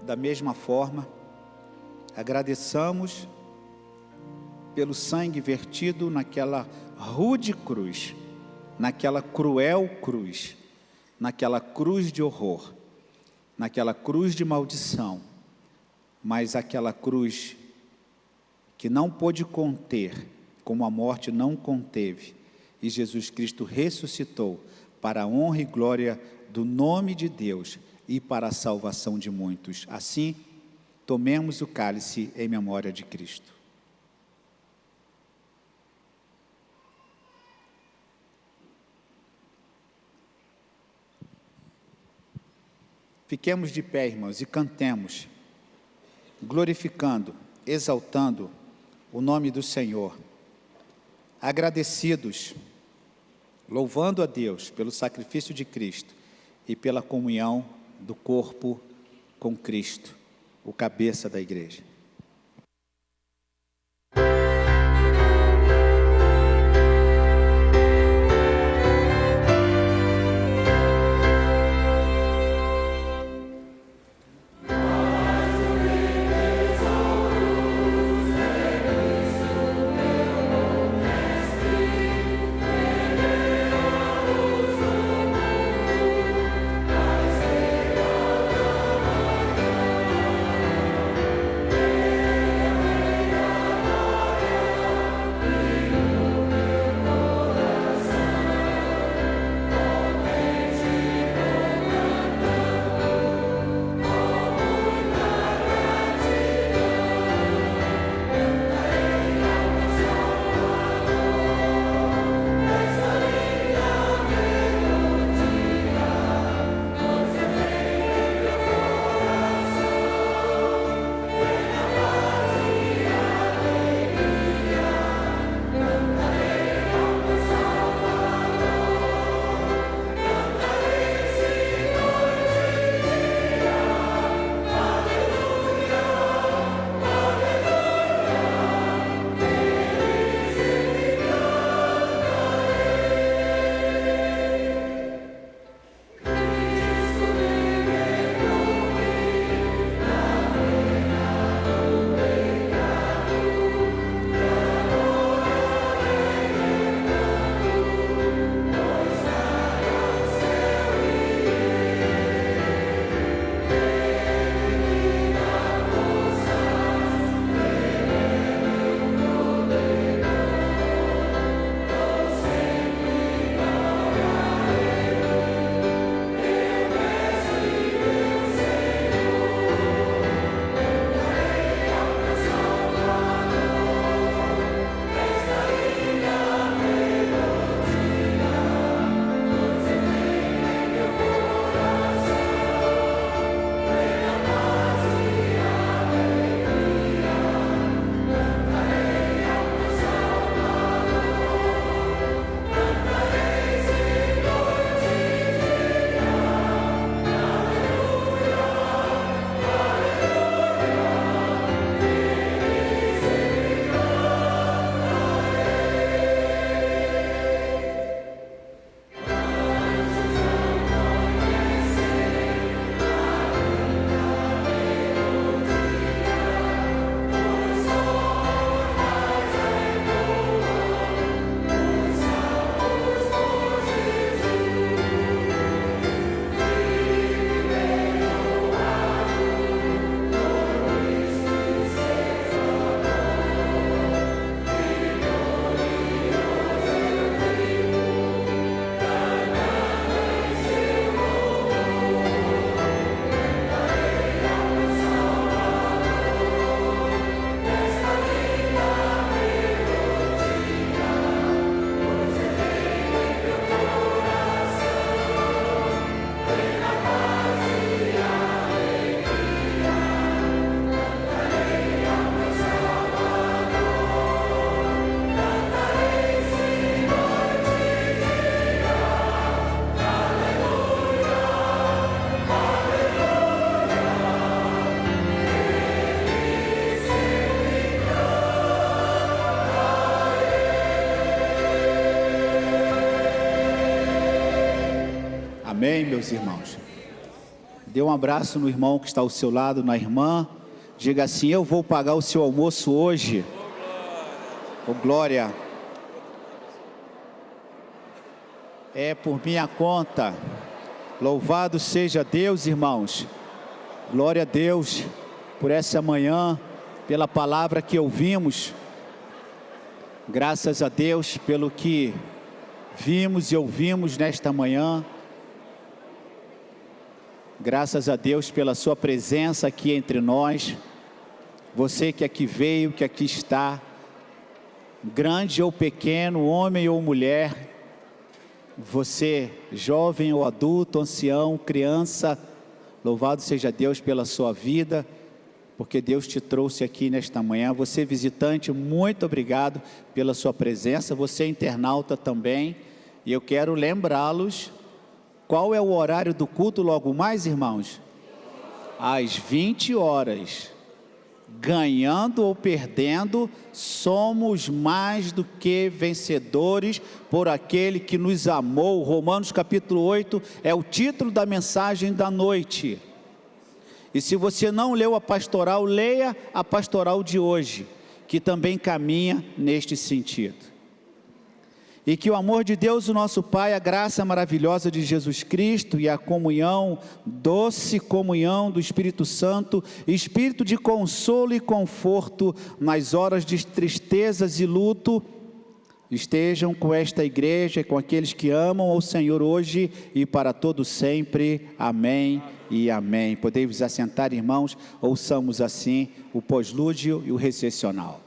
Da mesma forma, agradeçamos pelo sangue vertido naquela rude cruz, naquela cruel cruz, naquela cruz de horror, naquela cruz de maldição, mas aquela cruz que não pôde conter, como a morte não conteve, e Jesus Cristo ressuscitou para a honra e glória do nome de Deus e para a salvação de muitos. Assim, tomemos o cálice em memória de Cristo. Fiquemos de pé, irmãos, e cantemos, glorificando, exaltando o nome do Senhor, agradecidos, louvando a Deus pelo sacrifício de Cristo e pela comunhão do corpo com Cristo, o cabeça da igreja. Amém, meus irmãos? Dê um abraço no irmão que está ao seu lado, na irmã. Diga assim: eu vou pagar o seu almoço hoje. Oh, glória. É por minha conta. Louvado seja Deus, irmãos. Glória a Deus por essa manhã, pela palavra que ouvimos. Graças a Deus pelo que vimos e ouvimos nesta manhã. Graças a Deus pela sua presença aqui entre nós. Você que aqui veio, que aqui está, grande ou pequeno, homem ou mulher, você jovem ou adulto, ancião, criança, louvado seja Deus pela sua vida, porque Deus te trouxe aqui nesta manhã. Você visitante, muito obrigado pela sua presença. Você internauta também, e eu quero lembrá-los. Qual é o horário do culto logo mais, irmãos? Às 20 horas. Ganhando ou perdendo, somos mais do que vencedores por aquele que nos amou. Romanos capítulo 8 é o título da mensagem da noite. E se você não leu a pastoral, leia a pastoral de hoje, que também caminha neste sentido. E que o amor de Deus, o nosso Pai, a graça maravilhosa de Jesus Cristo e a comunhão, doce comunhão do Espírito Santo, espírito de consolo e conforto nas horas de tristezas e luto, estejam com esta igreja e com aqueles que amam ao Senhor hoje e para todo sempre. Amém e amém. Podem vos assentar, irmãos, ouçamos assim o pós-lúdio e o recessional.